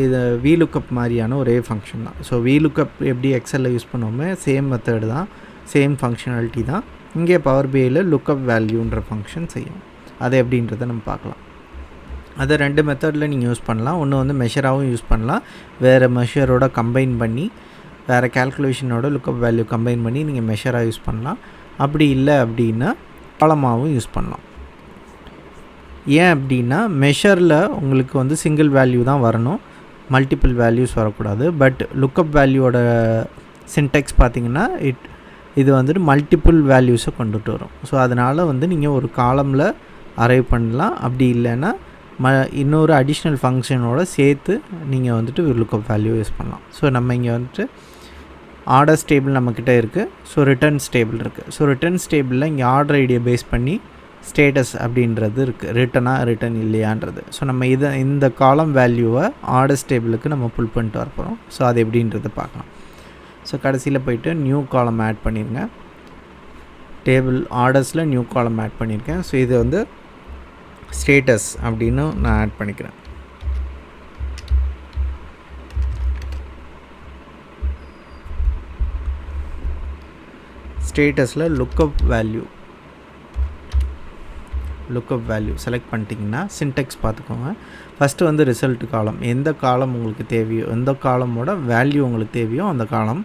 இது விலுக்கப் மாதிரியான ஒரே ஃபங்க்ஷன் தான். ஸோ விலுக்கப் எப்படி எக்ஸலில் யூஸ் பண்ணுவோமே சேம் மெத்தடு தான், சேம் ஃபங்க்ஷனாலிட்டி தான். இங்கே பவர் பிஐயில் லுக்கப் வேல்யூன்ற ஃபங்க்ஷன் செய்யும். அது எப்படின்றத நம்ம பார்க்கலாம். அதை 2 மெத்தடில் நீங்கள் யூஸ் பண்ணலாம். ஒன்று வந்து மெஷராகவும் யூஸ் பண்ணலாம், வேறு மெஷரோட கம்பைன் பண்ணி வேறு கேல்குலேஷனோட லுக்கப் வேல்யூ கம்பைன் பண்ணி நீங்கள் மெஷராக யூஸ் பண்ணலாம். அப்படி இல்லை அப்படின்னா காலமாகவும் யூஸ் பண்ணலாம். ஏன் அப்படின்னா மெஷரில் உங்களுக்கு வந்து சிங்கிள் வேல்யூ தான் வரணும், மல்டிபிள் வேல்யூஸ் வரக்கூடாது. பட் லுக்கப் வேல்யூவோட சின்டெக்ஸ் பார்த்திங்கன்னா இது வந்துட்டு மல்டிபிள் வேல்யூஸை கொண்டுட்டு வரும். ஸோ அதனால் வந்து நீங்கள் ஒரு காலமில் அரைவ் பண்ணலாம். அப்படி இல்லைன்னா இன்னொரு அடிஷ்னல் ஃபங்க்ஷனோட சேர்த்து நீங்கள் வந்துட்டு லுக்கப் வேல்யூ யூஸ் பண்ணலாம். ஸோ நம்ம இங்கே வந்துட்டு ஆர்டர்ஸ் டேபிள் நம்மக்கிட்ட இருக்குது. ஸோ ரிட்டர்ன்ஸ் டேபிள் இருக்குது. ஸோ ரிட்டர்ன்ஸ் டேபிளில் இங்கே ஆர்டர் ஐடியை பேஸ் பண்ணி ஸ்டேட்டஸ் அப்படின்றது இருக்குது, ரிட்டன் இல்லையான்றது. ஸோ நம்ம இந்த காலம் வேல்யூவை ஆர்டர்ஸ் டேபிளுக்கு நம்ம புல் பண்ணிட்டு வரப்போகிறோம். ஸோ அது எப்படின்றத பார்க்கலாம். ஸோ கடைசியில் போய்ட்டு நியூ காலம் ஆட் பண்ணிடுங்க. டேபிள் ஆர்டர்ஸில் நியூ காலம் ஆட் பண்ணியிருக்கேன். ஸோ இது வந்து ஸ்டேட்டஸ் அப்படின்னு நான் ஆட் பண்ணிக்கிறேன். ஸ்டேட்டஸில் லுக்கப் வேல்யூ செலக்ட் பண்ணிட்டிங்கன்னா சின்டெக்ஸ் பார்த்துக்கோங்க. ஃபஸ்ட்டு வந்து ரிசல்ட் காலம், எந்த காலம் உங்களுக்கு தேவையோ, எந்த காலமோட வேல்யூ உங்களுக்கு தேவையோ அந்த காலம்.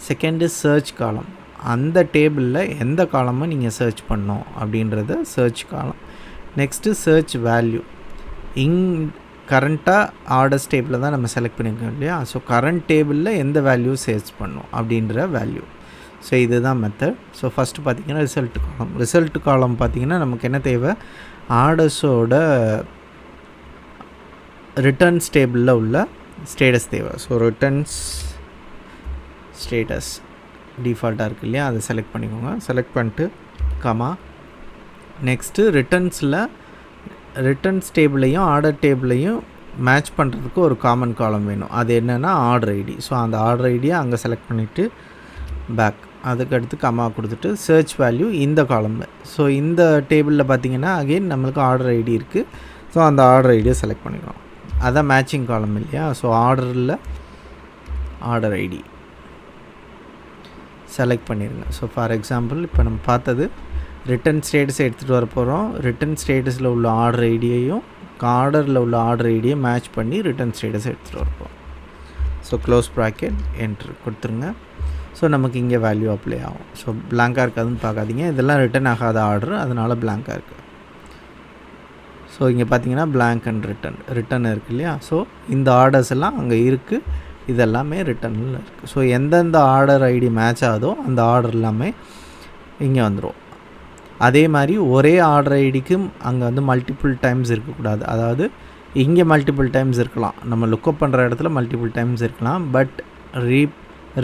செகண்டு சர்ச் காலம், அந்த டேபிளில் எந்த காலமாக நீங்கள் சர்ச் பண்ணோம் அப்படின்றது சர்ச் காலம். நெக்ஸ்ட்டு சர்ச் வேல்யூ, கரண்ட்டாக ஆர்டர்ஸ் டேபிளில் தான் நம்ம செலக்ட் பண்ணியிருக்கோம் இல்லையா. ஸோ கரண்ட் டேபிளில் எந்த வேல்யூ சர்ச் பண்ணோம் அப்படின்ற வேல்யூ. ஸோ இதுதான் மெத்தட். ஸோ ஃபஸ்ட்டு பார்த்திங்கன்னா ரிசல்ட் காலம் பார்த்திங்கன்னா நமக்கு என்ன தேவை, ஆர்டர்ஸோட ரிட்டர்ன்ஸ் டேபிளில் உள்ள ஸ்டேட்டஸ் தேவை. ஸோ ரிட்டர்ன்ஸ் ஸ்டேட்டஸ் டிஃபால்ட்டாக இருக்குது இல்லையா, அதை செலக்ட் பண்ணிக்கோங்க. செலக்ட் பண்ணிட்டு கமா நெக்ஸ்ட்டு ரிட்டர்ன்ஸ் டேபிளையும் ஆர்டர் டேபிளையும் மேட்ச் பண்ணுறதுக்கு ஒரு காமன் காலம் வேணும். அது என்னென்னா ஆர்டர் ஐடி. ஸோ அந்த ஆர்டர் ஐடியை அங்கே செலக்ட் பண்ணிவிட்டு பேக், அதுக்கடுத்து கமா கொடுத்துட்டு சர்ச் வேல்யூ இந்த காலம். ஸோ இந்த டேபிளில் பார்த்திங்கன்னா அகெயின் நம்மளுக்கு ஆர்டர் ஐடி இருக்குது. ஸோ அந்த ஆர்டர் ஐடியை செலக்ட் பண்ணிக்கலாம். அதான் மேட்சிங் காலம் இல்லையா. ஸோ ஆர்டர் ஐடி செலக்ட் பண்ணிடுங்க. ஸோ ஃபார் எக்ஸாம்பிள் இப்போ நம்ம பார்த்தது ரிட்டன் ஸ்டேட்டஸை எடுத்துகிட்டு வர போகிறோம். ரிட்டன் ஸ்டேட்டஸில் உள்ள ஆர்டர் ஐடியையும் ஆர்டரில் உள்ள ஆர்டர் ஐடியை மேட்ச் பண்ணி ரிட்டன் ஸ்டேட்டஸை எடுத்துகிட்டு வரப்போம். ஸோ க்ளோஸ் ப்ராக்கெட் என்ட்ரு கொடுத்துருங்க. ஸோ நமக்கு இங்கே வேல்யூ அப்ளை ஆகும். ஸோ பிளாங்காக இருக்காதுன்னு பார்க்காதீங்க, இதெல்லாம் ரிட்டன் ஆகாத ஆர்டர், அதனால் பிளாங்காக இருக்குது. ஸோ இங்கே பார்த்தீங்கன்னா பிளாங்க் அண்ட் ரிட்டன் இருக்குது இல்லையா. ஸோ இந்த ஆர்டர்ஸ் எல்லாம் அங்கே இருக்குது, இதெல்லாமே ரிட்டனில் இருக்குது. ஸோ எந்தெந்த ஆர்டர் ஐடி மேட்ச் ஆகுதோ அந்த ஆர்டர் எல்லாமே இங்கே வந்துடும். அதே மாதிரி ஒரே ஆர்டர் ஐடிக்கும் அங்கே வந்து மல்டிபிள் டைம்ஸ் இருக்கக்கூடாது. அதாவது இங்கே மல்டிபிள் டைம்ஸ் இருக்கலாம், நம்ம லுக்கப் பண்ணுற இடத்துல மல்டிபிள் டைம்ஸ் இருக்கலாம். பட்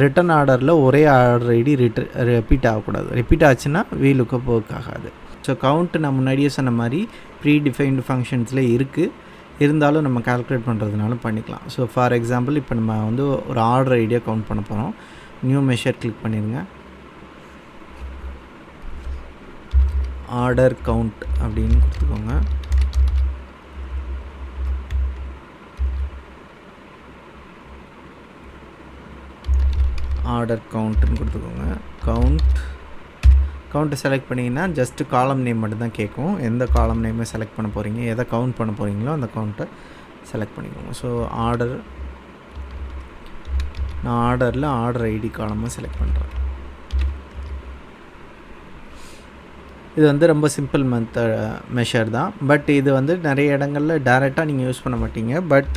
ரிட்டன் ஆர்டரில் ஒரே ஆர்டர் ஐடி ரிப்பீட் ஆகக்கூடாது. ரிப்பீட் ஆச்சுன்னா லுக்கப் ஒர்க் ஆகாது. ஸோ கவுண்ட் நான் முன்னாடியே சொன்ன மாதிரி ப்ரீ டிஃபைன்டு ஃபங்க்ஷன்ஸில் இருக்குது, இருந்தாலும் நம்ம கால்குலேட் பண்ணுறதுனால பண்ணிக்கலாம். ஸோ ஃபார் எக்ஸாம்பிள் இப்போ நம்ம வந்து ஒரு ஆர்டர் ஐடியா கவுண்ட் பண்ண போகிறோம். நியூ மெஷர் கிளிக் பண்ணிடுங்க. ஆர்டர் கவுண்ட் அப்படின்னு கொடுத்துக்கோங்க. ஆர்டர் கவுண்ட்டுன்னு கொடுத்துக்கோங்க. கவுண்ட்டை செலக்ட் பண்ணிங்கன்னா ஜஸ்ட்டு காலம் நேம் மட்டும் தான் கேட்கும். எந்த காலம் நேமே செலக்ட் பண்ண போகிறீங்க, எதை கவுண்ட் பண்ண போகிறீங்களோ அந்த கவுண்ட்டை செலக்ட் பண்ணிக்கோங்க. ஸோ நான் ஆர்டரில் ஆர்டர் ஐடி காலமாக செலக்ட் பண்ணுறேன். இது வந்து ரொம்ப சிம்பிள் மெஷர் தான். பட் இது வந்து நிறைய இடங்களில் டைரெக்டாக நீங்கள் யூஸ் பண்ண மாட்டீங்க. பட்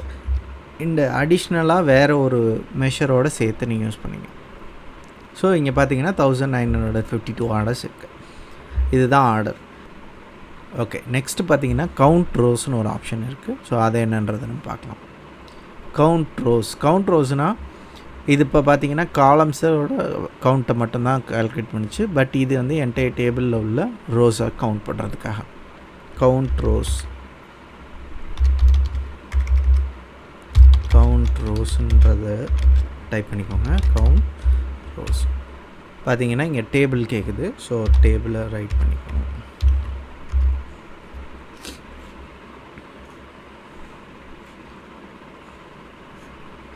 இந்த அடிஷ்னலாக வேறு ஒரு மெஷரோடு சேர்த்து நீங்கள் யூஸ் பண்ணிங்க. ஸோ இங்கே பார்த்தீங்கன்னா 1952 ஆர்டர்ஸ் இருக்குது. இதுதான் ஆர்டர். ஓகே, நெக்ஸ்ட்டு பார்த்தீங்கன்னா கவுண்ட் ரோஸ்னு ஒரு ஆப்ஷன் இருக்குது. ஸோ அதை என்னன்றதை நம்ம பார்க்கலாம். கவுண்ட் ரோஸ்னால் இது இப்போ பார்த்தீங்கன்னா காலம்ஸோட கவுண்ட்டை மட்டும்தான் கால்குலேட் பண்ணிச்சு. பட் இது வந்து என்டையர் டேபிளில் உள்ள ரோஸை கவுண்ட் பண்ணுறதுக்காக கவுண்ட் ரோஸ்ன்றதை டைப் பண்ணிக்கோங்க. கவுண்ட் ரோஸ் பார்த்தீங்கன்னா இங்கே டேபிள் கேட்குது. ஸோ டேபிளை ரைட் பண்ணிக்கோங்க.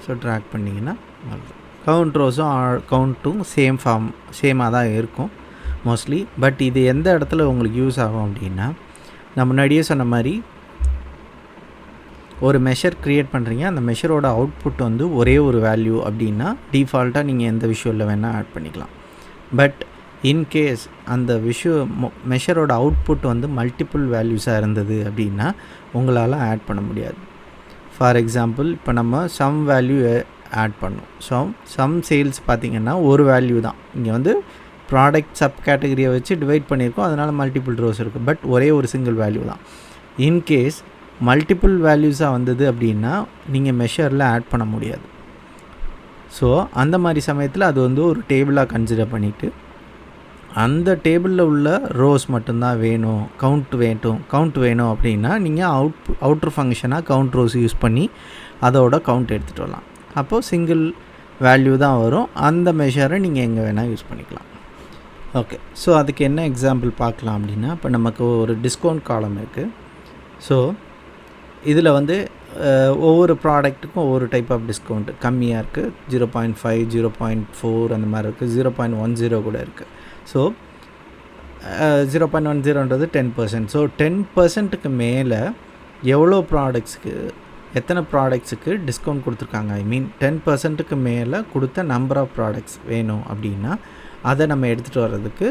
ஸோ ட்ராக் பண்ணிங்கன்னா கவுண்ட் ரோஸும் கவுண்ட்டும் சேமாக தான் இருக்கும் மோஸ்ட்லி. பட் இது எந்த இடத்துல உங்களுக்கு யூஸ் ஆகும் அப்படின்னா, நான் முன்னாடியே சொன்ன மாதிரி ஒரு மெஷர் க்ரியேட் பண்ணுறீங்க, அந்த மெஷரோட அவுட்புட் வந்து ஒரே ஒரு வேல்யூ அப்படின்னா டிஃபால்ட்டாக நீங்கள் எந்த விஷுவலில் வேணால் ஆட் பண்ணிக்கலாம். பட் இன்கேஸ் அந்த மெஷரோட அவுட்புட் வந்து மல்டிபிள் வேல்யூஸாக இருந்தது அப்படின்னா உங்களால் ஆட் பண்ண முடியாது. ஃபார் எக்ஸாம்பிள் இப்போ நம்ம சம் வேல்யூ ஆட் பண்ணோம். சம் சேல்ஸ் பார்த்திங்கன்னா ஒரு வேல்யூ தான். இங்கே வந்து ப்ராடக்ட் சப் கேட்டகரியை வச்சு டிவைட் பண்ணியிருக்கோம், அதனால் மல்டிபிள் ரோஸ் இருக்குது. பட் ஒரே ஒரு சிங்கிள் வேல்யூ தான். இன்கேஸ் மல்டிபிள் வேல்யூஸாக வந்தது அப்படின்னா நீங்கள் மெஷரில் ஆட் பண்ண முடியாது. ஸோ அந்த மாதிரி சமயத்தில் அது வந்து ஒரு டேபிளாக கன்சிடர் பண்ணிவிட்டு அந்த டேபிளில் உள்ள ரோஸ் மட்டும்தான் வேணும், கவுண்ட் வேணும் அப்படின்னா நீங்கள் அவுட்ரு ஃபங்க்ஷனாக கவுண்ட் ரோஸ் யூஸ் பண்ணி அதோட கவுண்ட் எடுத்துகிட்டு வரலாம். அப்போது சிங்கிள் வேல்யூ தான் வரும். அந்த மெஷரை நீங்கள் எங்கே வேணால் யூஸ் பண்ணிக்கலாம். ஓகே, ஸோ அதுக்கு என்ன எக்ஸாம்பிள் பார்க்கலாம் அப்படின்னா, இப்போ நமக்கு ஒரு டிஸ்கவுண்ட் காலம் இருக்குது. ஸோ இதில் வந்து ஒவ்வொரு ப்ராடக்ட்டுக்கும் ஒவ்வொரு டைப் ஆஃப் டிஸ்கவுண்ட் கம்மியாக இருக்குது. 0.5, 0.4 அந்த மாதிரி இருக்குது. 0.10 கூட இருக்குது. ஸோ 0.10ன்றது 10%. ஸோ 10%க்கு மேலே எத்தனை ப்ராடக்ட்ஸுக்கு டிஸ்கவுண்ட் கொடுத்துருக்காங்க, ஐ மீன் 10%க்கு மேலே கொடுத்த நம்பர் ஆஃப் ப்ராடக்ட்ஸ் வேணும் அப்படின்னா அதை நம்ம எடுத்துகிட்டு வர்றதுக்கு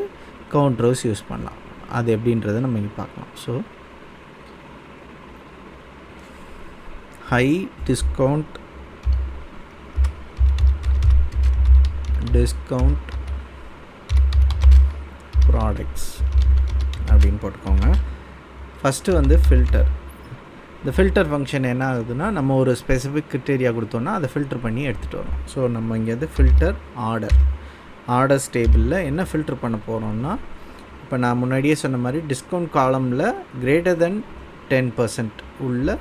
கவுண்ட் ரோஸ் யூஸ் பண்ணலாம். அது எப்படின்றத நம்ம இங்கே பார்க்கலாம். ஸோ ஹை டிஸ்கவுண்ட் ப்ராடக்ட்ஸ் அப்படின்னு போட்டுக்கோங்க. ஃபஸ்ட்டு வந்து ஃபில்டர். இந்த ஃபில்டர் ஃபங்க்ஷன் என்ன ஆகுதுன்னா, நம்ம ஒரு ஸ்பெசிஃபிக் கிரிட்டேரியா கொடுத்தோன்னா அதை ஃபில்டர் பண்ணி எடுத்துகிட்டு வரோம். ஸோ நம்ம இங்கே வந்து ஃபில்டர் ஆர்டர்ஸ் டேபிளில் என்ன ஃபில்டர் பண்ண போகிறோம்னா, இப்போ நான் முன்னாடியே சொன்ன மாதிரி டிஸ்கவுண்ட் காலமில் கிரேட்டர் தென் 10% உள்ள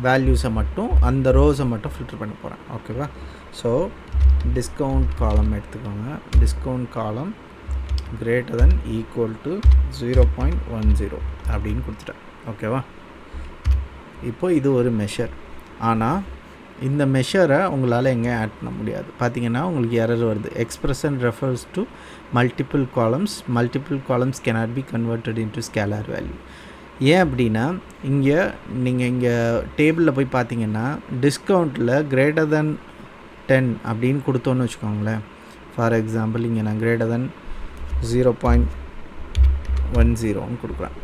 வேல்யூஸை மட்டும், அந்த ரோஸை மட்டும் ஃபில்டர் பண்ண போகிறேன். ஓகேவா? ஸோ டிஸ்கவுண்ட் காலம் எடுத்துக்கோங்க. டிஸ்கவுண்ட் காலம் கிரேட்டர் தென் ஈக்குவல் டு 0.10 அப்படின்னு கொடுத்துட்டேன். ஓகேவா? இப்போ இது ஒரு மெஷர். ஆனால் இந்த மெஷரை உங்களால் எங்கே ஆட் பண்ண முடியாது. பார்த்தீங்கன்னா உங்களுக்கு எரர் வருது. Expression refers to multiple columns cannot be converted into scalar value. ஏன் அப்படின்னா, நீங்கள் இங்கே டேபிளில் போய் பார்த்தீங்கன்னா டிஸ்கவுண்ட்டில் கிரேட்டர் தென் 10 அப்படின்னு கொடுத்தோன்னு வச்சுக்கோங்களேன். ஃபார் எக்ஸாம்பிள் இங்கே நான் கிரேட்டர் தென் 0.10 கொடுக்குறேன்.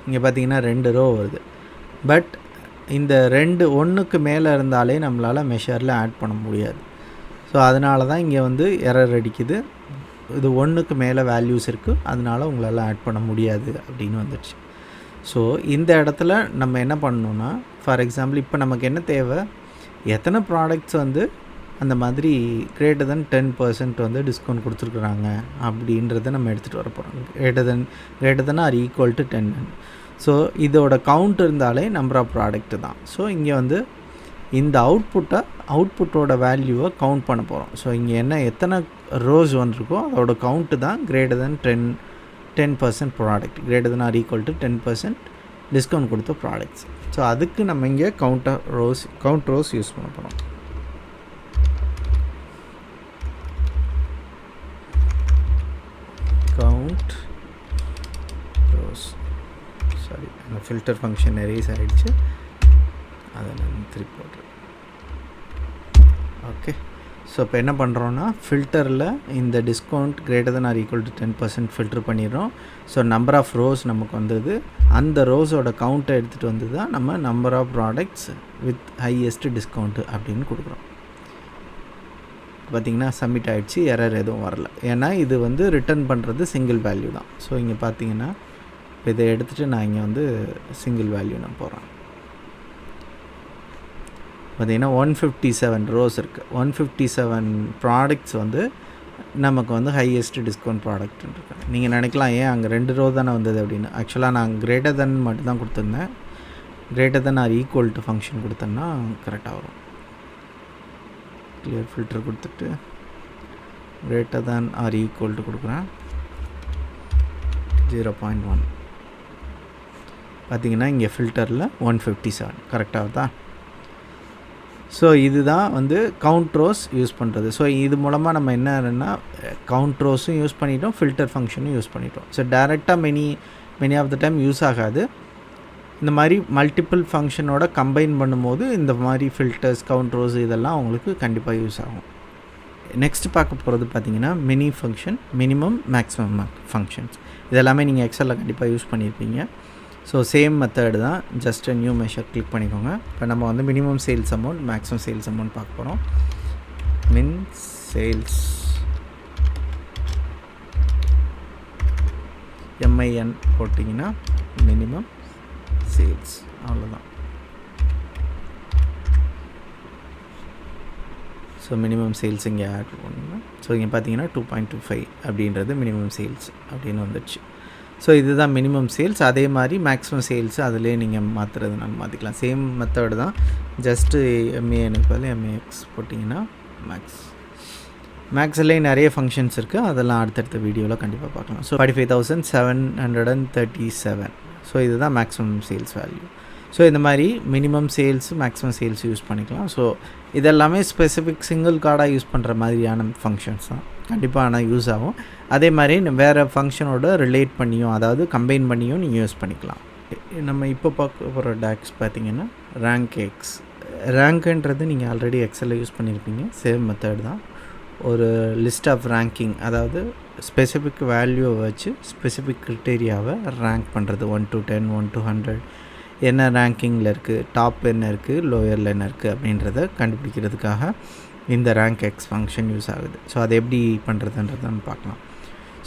இங்கே பார்த்தீங்கன்னா 2 ரோ வருது. பட் இந்த 1க்கு மேலே இருந்தாலே நம்மளால் மெஷரில் ஆட் பண்ண முடியாது. ஸோ அதனால தான் இங்கே வந்து எரர் அடிக்குது. இது 1க்கு மேலே வேல்யூஸ் இருக்குது, அதனால் உங்களால் ஆட் பண்ண முடியாது அப்படின்னு வந்துடுச்சு. ஸோ இந்த இடத்துல நம்ம என்ன பண்ணணுன்னா, ஃபார் எக்ஸாம்பிள் இப்போ நமக்கு என்ன தேவை, எத்தனை ப்ராடக்ட்ஸ் வந்து அந்த மாதிரி கிரேட்டர் தென் 10% வந்து டிஸ்கவுண்ட் கொடுத்துருக்குறாங்க அப்படின்றத நம்ம எடுத்துகிட்டு வர போகிறோம். Greater than or equal to 10. So இதோட கவுண்ட் இருந்தாலே நம்பர் ஆஃப் ப்ராடக்ட் தான். ஸோ இங்கே வந்து இந்த அவுட்புட்டோட வேல்யூவை கவுண்ட் பண்ண போகிறோம். ஸோ இங்கே எத்தனை ரோஸ் வந்திருக்கோ அதோட கவுண்ட்டு தான் greater than 10% product, greater than or equal to 10% discount கொடுத்த ப்ராடக்ட்ஸ். ஸோ அதுக்கு நம்ம இங்கே கவுண்ட் ரோஸ் யூஸ் பண்ண போகிறோம். Count rows. சாரி, அந்த ஃபில்டர் ஃபங்க்ஷன் எரேஸ் ஆகிடுச்சு, அதை நான் திருப்பி போடுறேன். ஓகே. ஸோ இப்போ என்ன பண்ணுறோன்னா, ஃபில்டரில் இந்த discount greater than or equal to 10% filter பண்ணிடுறோம். ஸோ நம்பர் ஆஃப் ரோஸ் நமக்கு வந்தது. அந்த ரோஸோட கவுண்ட்டை எடுத்துகிட்டு வந்து தான் நம்ம number of products with highest discount அப்படின்னு கொடுக்குறோம். பார்த்திங்கன்னா சப்மிட் ஆகிடுச்சு, எரர் எதுவும் வரல. ஏன்னா இது வந்து ரிட்டர்ன் பண்ணுறது சிங்கிள் வேல்யூ தான். ஸோ இங்கே பார்த்தீங்கன்னா இப்போ இதை எடுத்துகிட்டு நான் இங்கே வந்து சிங்கிள் வேல்யூ நான் போகிறேன். பார்த்திங்கன்னா 157 ரோஸ் இருக்குது. 157 ப்ராடக்ட்ஸ் வந்து நமக்கு வந்து ஹையஸ்ட் டிஸ்கவுண்ட் ப்ராடக்ட் இருக்கு. நீங்கள் நினைக்கலாம், ஏன் அங்கே 2 ரோ தானே வந்தது அப்படின்னு. ஆக்சுவலாக நான் கிரேட்டர் தென் மட்டும் தான் கொடுத்துருந்தேன். Greater than or equal to function கொடுத்தேன்னா கரெக்டாக வரும். கிளியர் ஃபில்டர் கொடுத்துட்டு greater than or equal to கொடுக்குறேன். 0.1. பார்த்திங்கன்னா இங்கே ஃபில்டரில் 157 கரெக்டாக வருதா? ஸோ இதுதான் வந்து கவுண்ட் ரோஸ் யூஸ் பண்ணுறது. ஸோ இது மூலமாக நம்ம என்னன்னா கவுண்ட் ரோஸும் யூஸ் பண்ணிட்டோம், ஃபில்டர் ஃபங்க்ஷனும் யூஸ் பண்ணிட்டோம். ஸோ டைரெக்டாக many of the time use ஆகாது. இந்த மாதிரி மல்டிபிள் ஃபங்க்ஷனோட கம்பைன் பண்ணும்போது இந்த மாதிரி ஃபில்டர்ஸ், கவுண்ட் ரோஸ் இதெல்லாம் உங்களுக்கு கண்டிப்பாக யூஸ் ஆகும். நெக்ஸ்ட் பார்க்க போகிறது பார்த்திங்கன்னா மினிமம் மேக்ஸிமம் ஃபங்க்ஷன்ஸ். இதெல்லாமே நீங்கள் எக்ஸலில் கண்டிப்பாக யூஸ் பண்ணியிருப்பீங்க. ஸோ சேம் மெத்தடு தான். ஜஸ்ட் நியூ மெஷர் கிளிக் பண்ணிக்கோங்க. இப்போ நம்ம வந்து minimum sales amount, maximum sales amount பார்க்க போகிறோம். மின் சேல்ஸ் MIN போட்டிங்கன்னா மினிமம் சேல்ஸ், அவ்வளோதான். ஸோ மினிமம் சேல்ஸ் இங்கே ஆட் பண்ணணும். ஸோ இங்கே பார்த்தீங்கன்னா 2.25 அப்படின்றது மினிமம் சேல்ஸ் அப்படின்னு வந்துடுச்சு. ஸோ இதுதான் மினிமம் சேல்ஸ். அதே மாதிரி மேக்ஸிமம் சேல்ஸ் அதிலே நீங்கள் மாற்றுறதுனால மாற்றிக்கலாம். சேம் மெத்தடு தான். ஜஸ்ட்டு MANக்கு பதில் MAX போட்டிங்கன்னா மேக்ஸ்லேயே நிறைய ஃபங்க்ஷன்ஸ் இருக்குது. அதெல்லாம் அடுத்தடுத்த வீடியோவில் கண்டிப்பாக பார்க்கலாம். ஸோ 45,737. ஸோ இதுதான் மேக்ஸிமம் சேல்ஸ் வேல்யூ. ஸோ இந்த மாதிரி minimum sales, maximum sales use பண்ணிக்கலாம். ஸோ இதெல்லாமே ஸ்பெசிஃபிக் சிங்கிள் கார்டாக யூஸ் பண்ணுற மாதிரியான ஃபங்க்ஷன்ஸ் தான். கண்டிப்பாக ஆனால் யூஸ் ஆகும். அதே மாதிரி வேறு ஃபங்க்ஷனோட ரிலேட் பண்ணியும், அதாவது கம்பைன் பண்ணியும் நீங்கள் யூஸ் பண்ணிக்கலாம். நம்ம இப்போ பார்க்க போகிற டேக்ஸ் பார்த்திங்கன்னா ரேங்க்குன்றது நீங்கள் ஆல்ரெடி எக்ஸலில் யூஸ் பண்ணியிருப்பீங்க. சேம் மெத்தட் தான். ஒரு லிஸ்ட் ஆஃப் ரேங்கிங், அதாவது ஸ்பெசிஃபிக் வேல்யூவை வச்சு ஸ்பெசிஃபிக் க்ரிட்டேரியாவை ரேங்க் பண்ணுறது. 1 to 10, 1 to 100 என்ன ரேங்கிங்கில் இருக்குது, டாப் என்ன இருக்குது, லோயரில் என்ன இருக்குது அப்படின்றத கண்டுபிடிக்கிறதுக்காக இந்த ரேங்க் எக்ஸ் ஃபங்க்ஷன் யூஸ் ஆகுது. ஸோ அதை எப்படி பண்ணுறதுன்றதை நம்ம பார்க்கலாம்.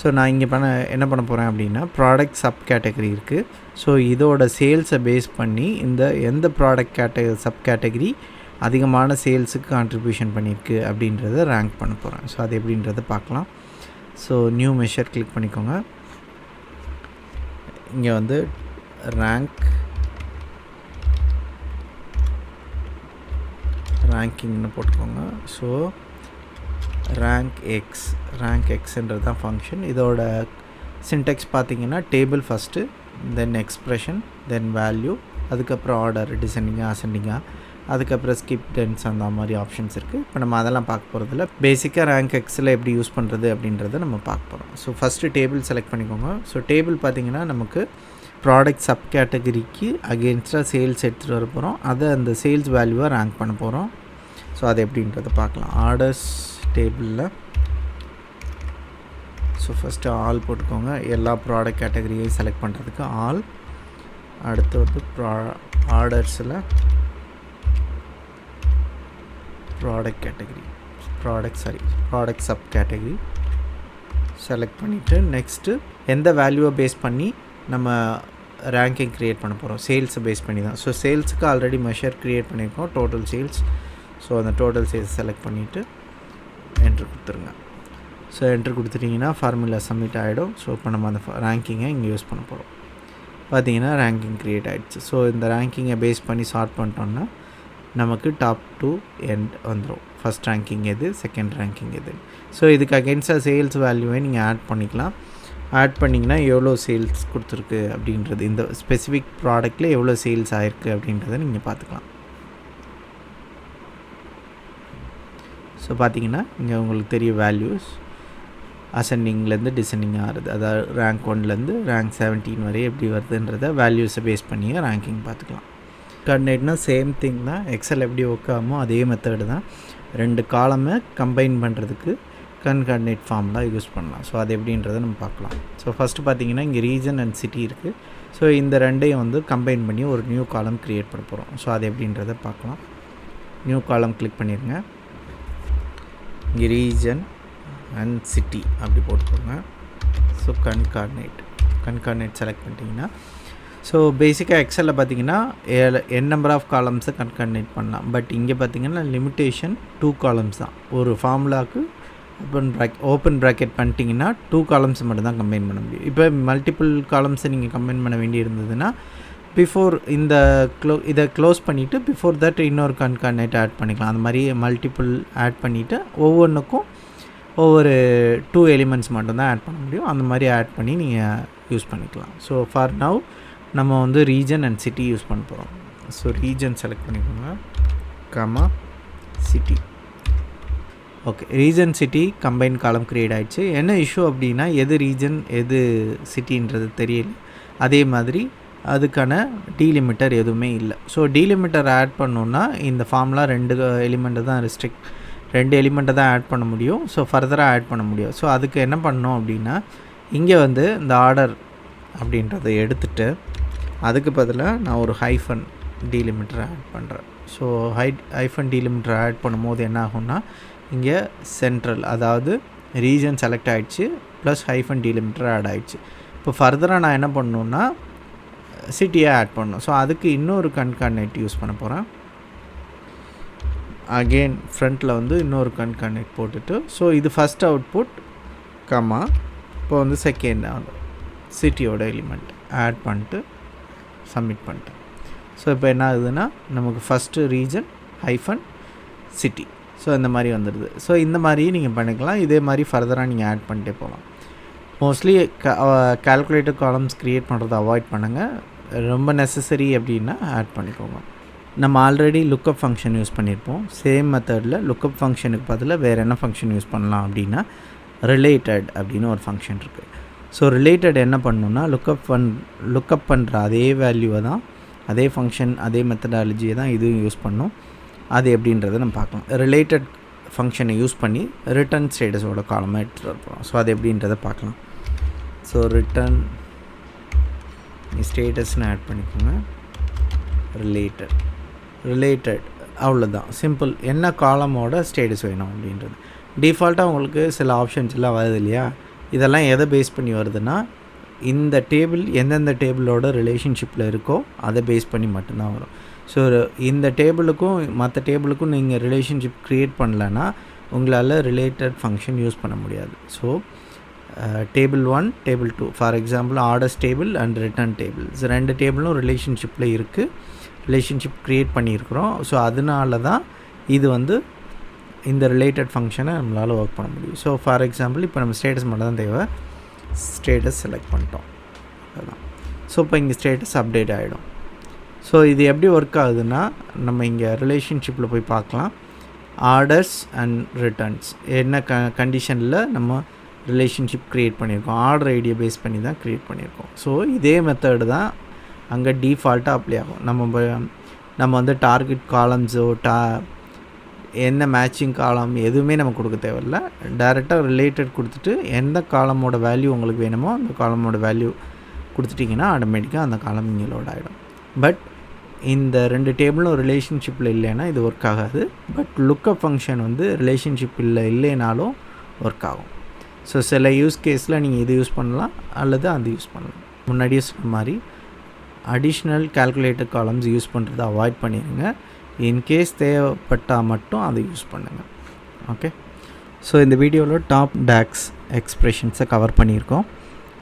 ஸோ நான் இங்கே என்ன பண்ண போகிறேன் அப்படின்னா ப்ராடக்ட் சப் கேட்டகரி இருக்குது. ஸோ இதோட சேல்ஸை பேஸ் பண்ணி எந்த ப்ராடக்ட் சப் கேட்டகரி அதிகமான சேல்ஸுக்கு கான்ட்ரிபியூஷன் பண்ணியிருக்கு அப்படின்றத ரேங்க் பண்ண போகிறேன். ஸோ அது எப்படின்றத பார்க்கலாம். ஸோ நியூ மெஷர் கிளிக் பண்ணிக்கோங்க. இங்கே வந்து ரேங்கிங்னு போட்டுக்கோங்க. ஸோ ரேங்க் எக்ஸ்ன்றது தான் ஃபங்க்ஷன். இதோட சின்டெக்ஸ் பார்த்தீங்கன்னா டேபிள் ஃபஸ்ட்டு, தென் எக்ஸ்ப்ரெஷன், தென் வேல்யூ, அதுக்கப்புறம் ஆர்டர் டிசெண்டிங்காக அசெண்டிங்காக, அதுக்கப்புறம் ஸ்கிப் டென்ஸ் அந்த மாதிரி ஆப்ஷன்ஸ் இருக்குது. இப்போ நம்ம அதெல்லாம் பார்க்க போகிறதில்ல. பேசிக்காக ரேங்க் எக்ஸில் எப்படி யூஸ் பண்ணுறது அப்படின்றத நம்ம பார்க்க போகிறோம். ஸோ ஃபஸ்ட்டு டேபிள் செலக்ட் பண்ணிக்கோங்க. ஸோ டேபிள் பார்த்திங்கன்னா நமக்கு ப்ராடக்ட் சப் கேட்டகரிக்கு அகெயின்ஸ்டாக சேல்ஸ் எடுத்துகிட்டு வர போகிறோம். அதை அந்த சேல்ஸ் வேல்யூவாக ரேங்க் பண்ண போகிறோம். ஸோ அது எப்படின்றத பார்க்கலாம். ஆர்டர்ஸ் டேபிளில் ஸோ ஃபஸ்ட்டு ஆல் போட்டுக்கோங்க. எல்லா ப்ராடக்ட் கேட்டகரியையும் செலக்ட் பண்ணுறதுக்கு ஆல். அடுத்து வந்து ஆர்டர்ஸில் ப்ராடக்ட் சப் கேட்டகரி செலக்ட் பண்ணிவிட்டு நெக்ஸ்ட்டு எந்த வேல்யூவை பேஸ் பண்ணி நம்ம ரேங்கிங் க்ரியேட் பண்ண போகிறோம், சேல்ஸை பேஸ் பண்ணி தான். ஸோ சேல்ஸுக்கு ஆல்ரெடி மெஷர் க்ரியேட் பண்ணியிருக்கோம், டோட்டல் சேல்ஸ். ஸோ அந்த டோட்டல் சேல்ஸ் செலக்ட் பண்ணிவிட்டு என்ட்ரு கொடுத்துருங்க. ஸோ என்ட்ரு கொடுத்துட்டிங்கன்னா ஃபார்முலா சப்மிட் ஆகிடும். ஸோ இப்போ நம்ம அந்த ரேங்கிங்கை இங்கே யூஸ் பண்ண போகிறோம். பார்த்தீங்கன்னா ரேங்கிங் க்ரியேட் ஆகிடுச்சு. ஸோ இந்த ரேங்கிங்கை பேஸ் பண்ணி சார்ட் பண்ணிட்டோன்னா நமக்கு டாப் டு எண்ட் வந்துடும். ஃபஸ்ட் ரேங்கிங் எது, செகண்ட் ரேங்கிங் எது. ஸோ இதுக்கு அகெயின்ஸ்டாக சேல்ஸ் வேல்யூவை நீங்கள் ஆட் பண்ணிக்கலாம். ஆட் பண்ணிங்கன்னா எவ்வளோ சேல்ஸ் கொடுத்துருக்கு அப்படின்றது, இந்த ஸ்பெசிஃபிக் ப்ராடக்ட்டில் எவ்வளோ சேல்ஸ் ஆகிருக்கு அப்படின்றத நீங்கள் பார்த்துக்கலாம். ஸோ பார்த்தீங்கன்னா இங்கே உங்களுக்கு தெரிய வேல்யூஸ் அசெண்டிங்லேருந்து டிசெண்டிங் ஆகுது. அதாவது ரேங்க் 1லேருந்து ரேங்க் 17 வரை எப்படி வருதுன்றத வேல்யூஸை பேஸ் பண்ணியே ரேங்கிங் பார்த்துக்கலாம். கார்டினேட்னா சேம் திங் தான். எக்ஸல் எப்படி ஒர்க் ஆகுமோ அதே மெத்தடு தான். 2 காலமை கம்பைன் பண்ணுறதுக்கு கார்டினேட் ஃபார்ம்லாம் யூஸ் பண்ணலாம். ஸோ அது எப்படின்றத நம்ம பார்க்கலாம். ஸோ ஃபஸ்ட்டு பார்த்தீங்கன்னா இங்கே ரீஜன் அண்ட் சிட்டி இருக்குது. ஸோ இந்த ரெண்டையும் வந்து கம்பைன் பண்ணி ஒரு நியூ காலம் க்ரியேட் பண்ண போகிறோம். ஸோ அது எப்படின்றத பார்க்கலாம். நியூ காலம் கிளிக் பண்ணிடுங்க. இங்கே ரீஜன் அண்ட் சிட்டி அப்படி போட்டுக்கோங்க. ஸோ கன்கார்டினேட் செலக்ட் பண்ணிட்டீங்கன்னா ஸோ பேசிக்காக எக்ஸலில் பார்த்தீங்கன்னா n நம்பர் ஆஃப் காலம்ஸை கன்கார்டினேட் பண்ணலாம். பட் இங்கே பார்த்தீங்கன்னா லிமிட்டேஷன் 2 காலம்ஸ் தான். ஒரு ஃபார்முலாவுக்கு ஓப்பன் ப்ராக்கெட் பண்ணிட்டீங்கன்னா 2 காலம்ஸ் மட்டும் தான் கம்பைன் பண்ண முடியும். இப்போ மல்டிபிள் காலம்ஸை நீங்கள் கம்பைன் பண்ண வேண்டி இருந்ததுன்னா பிஃபோர் இதை க்ளோஸ் பண்ணிவிட்டு பிஃபோர் தட் இன்னொரு கன்கார்டினேட் ஆட் பண்ணிக்கலாம். அந்த மாதிரி மல்டிபிள் ஆட் பண்ணிவிட்டு ஒவ்வொன்றுக்கும் ஒவ்வொரு 2 எலிமெண்ட்ஸ் மட்டும்தான் ஆட் பண்ண முடியும். அந்த மாதிரி ஆட் பண்ணி நீங்கள் யூஸ் பண்ணிக்கலாம். ஸோ ஃபார் நவ் நம்ம வந்து ரீஜன் அண்ட் சிட்டி யூஸ் பண்ண போகிறோம். ஸோ ரீஜன் செலக்ட் பண்ணிக்கோங்க, city. Okay, region city combine காலம் க்ரியேட் ஆகிடுச்சு. என்ன இஷ்யூ அப்படின்னா எது ரீஜன் எது சிட்டின்றது தெரியல. அதே மாதிரி அதுக்கான டீலிமிட்டர் எதுவுமே இல்லை. ஸோ டீலிமிட்டர் ஆட் பண்ணோன்னா இந்த ஃபார்ம்லாம் 2 எலிமெண்ட்டு தான் 2 எலிமெண்ட்டை தான் ஆட் பண்ண முடியும். ஸோ ஃபர்தராக ஆட் பண்ண முடியும். ஸோ அதுக்கு என்ன பண்ணோம் அப்படின்னா இங்கே வந்து இந்த ஆர்டர் அப்படின்றத எடுத்துகிட்டு அதுக்கு பதிலாக நான் ஒரு ஹைஃபன் டீலிமிட்டர் ஆட் பண்ணுறேன். ஸோ ஹைஃபன் டீலிமிட்டர் ஆட் பண்ணும்போது என்ன ஆகும்னா இங்கே சென்ட்ரல், அதாவது ரீஜன் செலக்ட் ஆகிடுச்சு ப்ளஸ் ஹைஃபன் டீலிமிட்டர் ஆட் ஆகிடுச்சு. இப்போ ஃபர்தராக நான் என்ன பண்ணணுன்னா சிட்டியை ஆட் பண்ணணும். ஸோ அதுக்கு இன்னொரு கன்கார்டினேட் யூஸ் பண்ண போகிறேன். அகெயின் ஃப்ரண்ட்டில் வந்து இன்னொரு கன்கார்டினேட் போட்டுட்டு ஸோ இது ஃபஸ்ட் அவுட்புட் இப்போ வந்து செகண்ட் சிட்டியோட எலிமெண்ட் ஆட் பண்ணிட்டு சப்மிட் பண்ணிட்டேன். ஸோ இப்போ என்ன ஆகுதுன்னா நமக்கு first region hyphen city. So இந்த மாதிரி வந்துடுது. ஸோ இந்த மாதிரி நீங்கள் பண்ணிக்கலாம். இதே மாதிரி ஃபர்தராக நீங்கள் ஆட் பண்ணிட்டே போகலாம். மோஸ்ட்லி கால்குலேட்டர் காலம்ஸ் க்ரியேட் பண்ணுறதை அவாய்ட் பண்ணுங்கள். ரொம்ப நெசசரி அப்படின்னா ஆட் பண்ணிக்கோங்க. நம்ம ஆல்ரெடி லுக்கப் ஃபங்க்ஷன் யூஸ் பண்ணியிருப்போம். சேம் மெத்தடில் லுக்கப் ஃபங்க்ஷனுக்கு பதிலாக வேறு என்ன ஃபங்க்ஷன் யூஸ் பண்ணலாம் அப்படின்னா ரிலேட்டட் அப்படின்னு ஒரு ஃபங்க்ஷன் இருக்குது. ஸோ ரிலேட்டட் என்ன பண்ணணுன்னா லுக்கப் பண்ணுற அதே வேல்யூவை தான், அதே ஃபங்க்ஷன் அதே மெத்தடாலஜியை தான் இதுவும் யூஸ் பண்ணணும். அது எப்படின்றத நம்ம பார்க்கலாம். ரிலேட்டட் ஃபங்க்ஷனை யூஸ் பண்ணி ரிட்டர்ன் ஸ்டேட்டஸோட காலமாக எடுத்துகிட்டு வரப்போம். ஸோ அது எப்படின்றத பார்க்கலாம். ஸோ ரிட்டர்ன் ஸ்டேட்டஸ்னு ஆட் பண்ணிக்கோங்க. ரிலேட்டட் அவ்வளோதான், சிம்பிள். என்ன காலமோட ஸ்டேட்டஸ் வேணும் அப்படின்றது. டிஃபால்ட்டாக உங்களுக்கு சில ஆப்ஷன்ஸ் எல்லாம் வருது இல்லையா, இதெல்லாம் எதை பேஸ் பண்ணி வருதுன்னா, இந்த டேபிள் எந்தெந்த டேபிளோட ரிலேஷன்ஷிப்பில் இருக்கோ அதை பேஸ் பண்ணி மட்டும்தான் வரும். ஸோ இந்த டேபிளுக்கும் மற்ற டேபிளுக்கும் நீங்கள் ரிலேஷன்ஷிப் க்ரியேட் பண்ணலன்னா உங்களால் ரிலேட்டட் ஃபங்க்ஷன் யூஸ் பண்ண முடியாது. So table 1 table 2 for example orders table and return table, so 2 டேபிளும் ரிலேஷன்ஷிப்பில் இருக்குது, ரிலேஷன்ஷிப் க்ரியேட் பண்ணியிருக்கிறோம். ஸோ அதனால தான் இது வந்து இந்த ரிலேட்டட் ஃபங்க்ஷனை நம்மளால் ஒர்க் பண்ண முடியும். ஸோ ஃபார் எக்ஸாம்பிள் இப்போ நம்ம ஸ்டேட்டஸ் மட்டும் தான் தேவை, ஸ்டேட்டஸ் செலக்ட் பண்ணிட்டோம், அதுதான். ஸோ இப்போ இங்கே ஸ்டேட்டஸ் அப்டேட் ஆகிடும். ஸோ இது எப்படி ஒர்க் ஆகுதுன்னா, நம்ம இங்கே ரிலேஷன்ஷிப்பில் போய் பார்க்கலாம். ஆர்டர்ஸ் அண்ட் ரிட்டர்ன்ஸ் என்ன கண்டிஷனில் நம்ம ரிலேஷன்ஷிப் க்ரியேட் பண்ணியிருக்கோம், ஆர்டர் ஐடியை பேஸ் பண்ணி தான் க்ரியேட் பண்ணியிருக்கோம். ஸோ இதே மெத்தடு தான் அங்கே டிஃபால்ட்டாக அப்ளை ஆகும். நம்ம வந்து டார்கெட் காலம்ஸோ என்ன மேட்சிங் காலம் எதுவுமே நம்ம கொடுக்க தேவையில்ல. டைரெக்டாக ரிலேட்டட் கொடுத்துட்டு எந்த காலமோட வேல்யூ உங்களுக்கு வேணுமோ அந்த காலமோட வேல்யூ கொடுத்துட்டிங்கன்னா ஆட்டோமேட்டிக்காக அந்த காலம் இங்கே லோட் ஆகிடும். பட் இந்த 2 டேபிளும் ரிலேஷன்ஷிப்பில் இல்லைன்னா இது ஒர்க் ஆகாது. பட் லுக்கப் ஃபங்க்ஷன் வந்து ரிலேஷன்ஷிப் இல்லைனாலும் ஒர்க் ஆகும். ஸோ சில யூஸ் கேஸில் நீங்கள் இது யூஸ் பண்ணலாம் அல்லது அது யூஸ் பண்ணலாம். முன்னாடியே சொன்ன மாதிரி அடிஷ்னல் கால்குலேட்டர் காலம்ஸ் யூஸ் பண்ணுறதை அவாய்ட் பண்ணிடுங்க. இன்கேஸ் தேவைப்பட்டால் மட்டும் அதை யூஸ் பண்ணுங்கள். ஓகே, ஸோ இந்த வீடியோவில் டாப் டேக்ஸ் எக்ஸ்ப்ரெஷன்ஸை கவர் பண்ணியிருக்கோம்.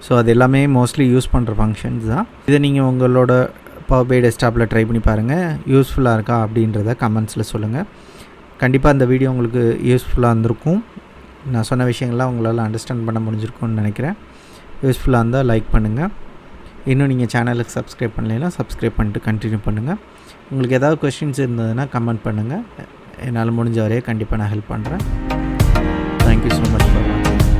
ஸோ அது எல்லாமே மோஸ்ட்லி யூஸ் பண்ணுற ஃபங்க்ஷன்ஸ் தான். இதை நீங்கள் உங்களோட பவர் பை டெஸ்க்டாப்பில் ட்ரை பண்ணி பாருங்கள். யூஸ்ஃபுல்லாக இருக்கா அப்படின்றத கமெண்ட்ஸில் சொல்லுங்கள். கண்டிப்பாக இந்த வீடியோ உங்களுக்கு யூஸ்ஃபுல்லாக இருந்திருக்கும். நான் சொன்ன விஷயங்கள்லாம் உங்களால் அண்டர்ஸ்டாண்ட் பண்ண முடிஞ்சிருக்கும்னு நினைக்கிறேன். யூஸ்ஃபுல்லாக இருந்தால் லைக் பண்ணுங்கள். இன்னும் நீங்கள் சேனலுக்கு சப்ஸ்கிரைப் பண்ணலைன்னா சப்ஸ்கிரைப் பண்ணிட்டு கண்டினியூ பண்ணுங்கள். உங்களுக்கு ஏதாவது கொஸ்டின்ஸ் இருந்ததுன்னா கமெண்ட் பண்ணுங்கள். என்னால் முடிஞ்ச வரையே கண்டிப்பாக நான் ஹெல்ப் பண்ணுறேன். தேங்க்யூ ஸோ மச் ஃபார் வாட்சிங்.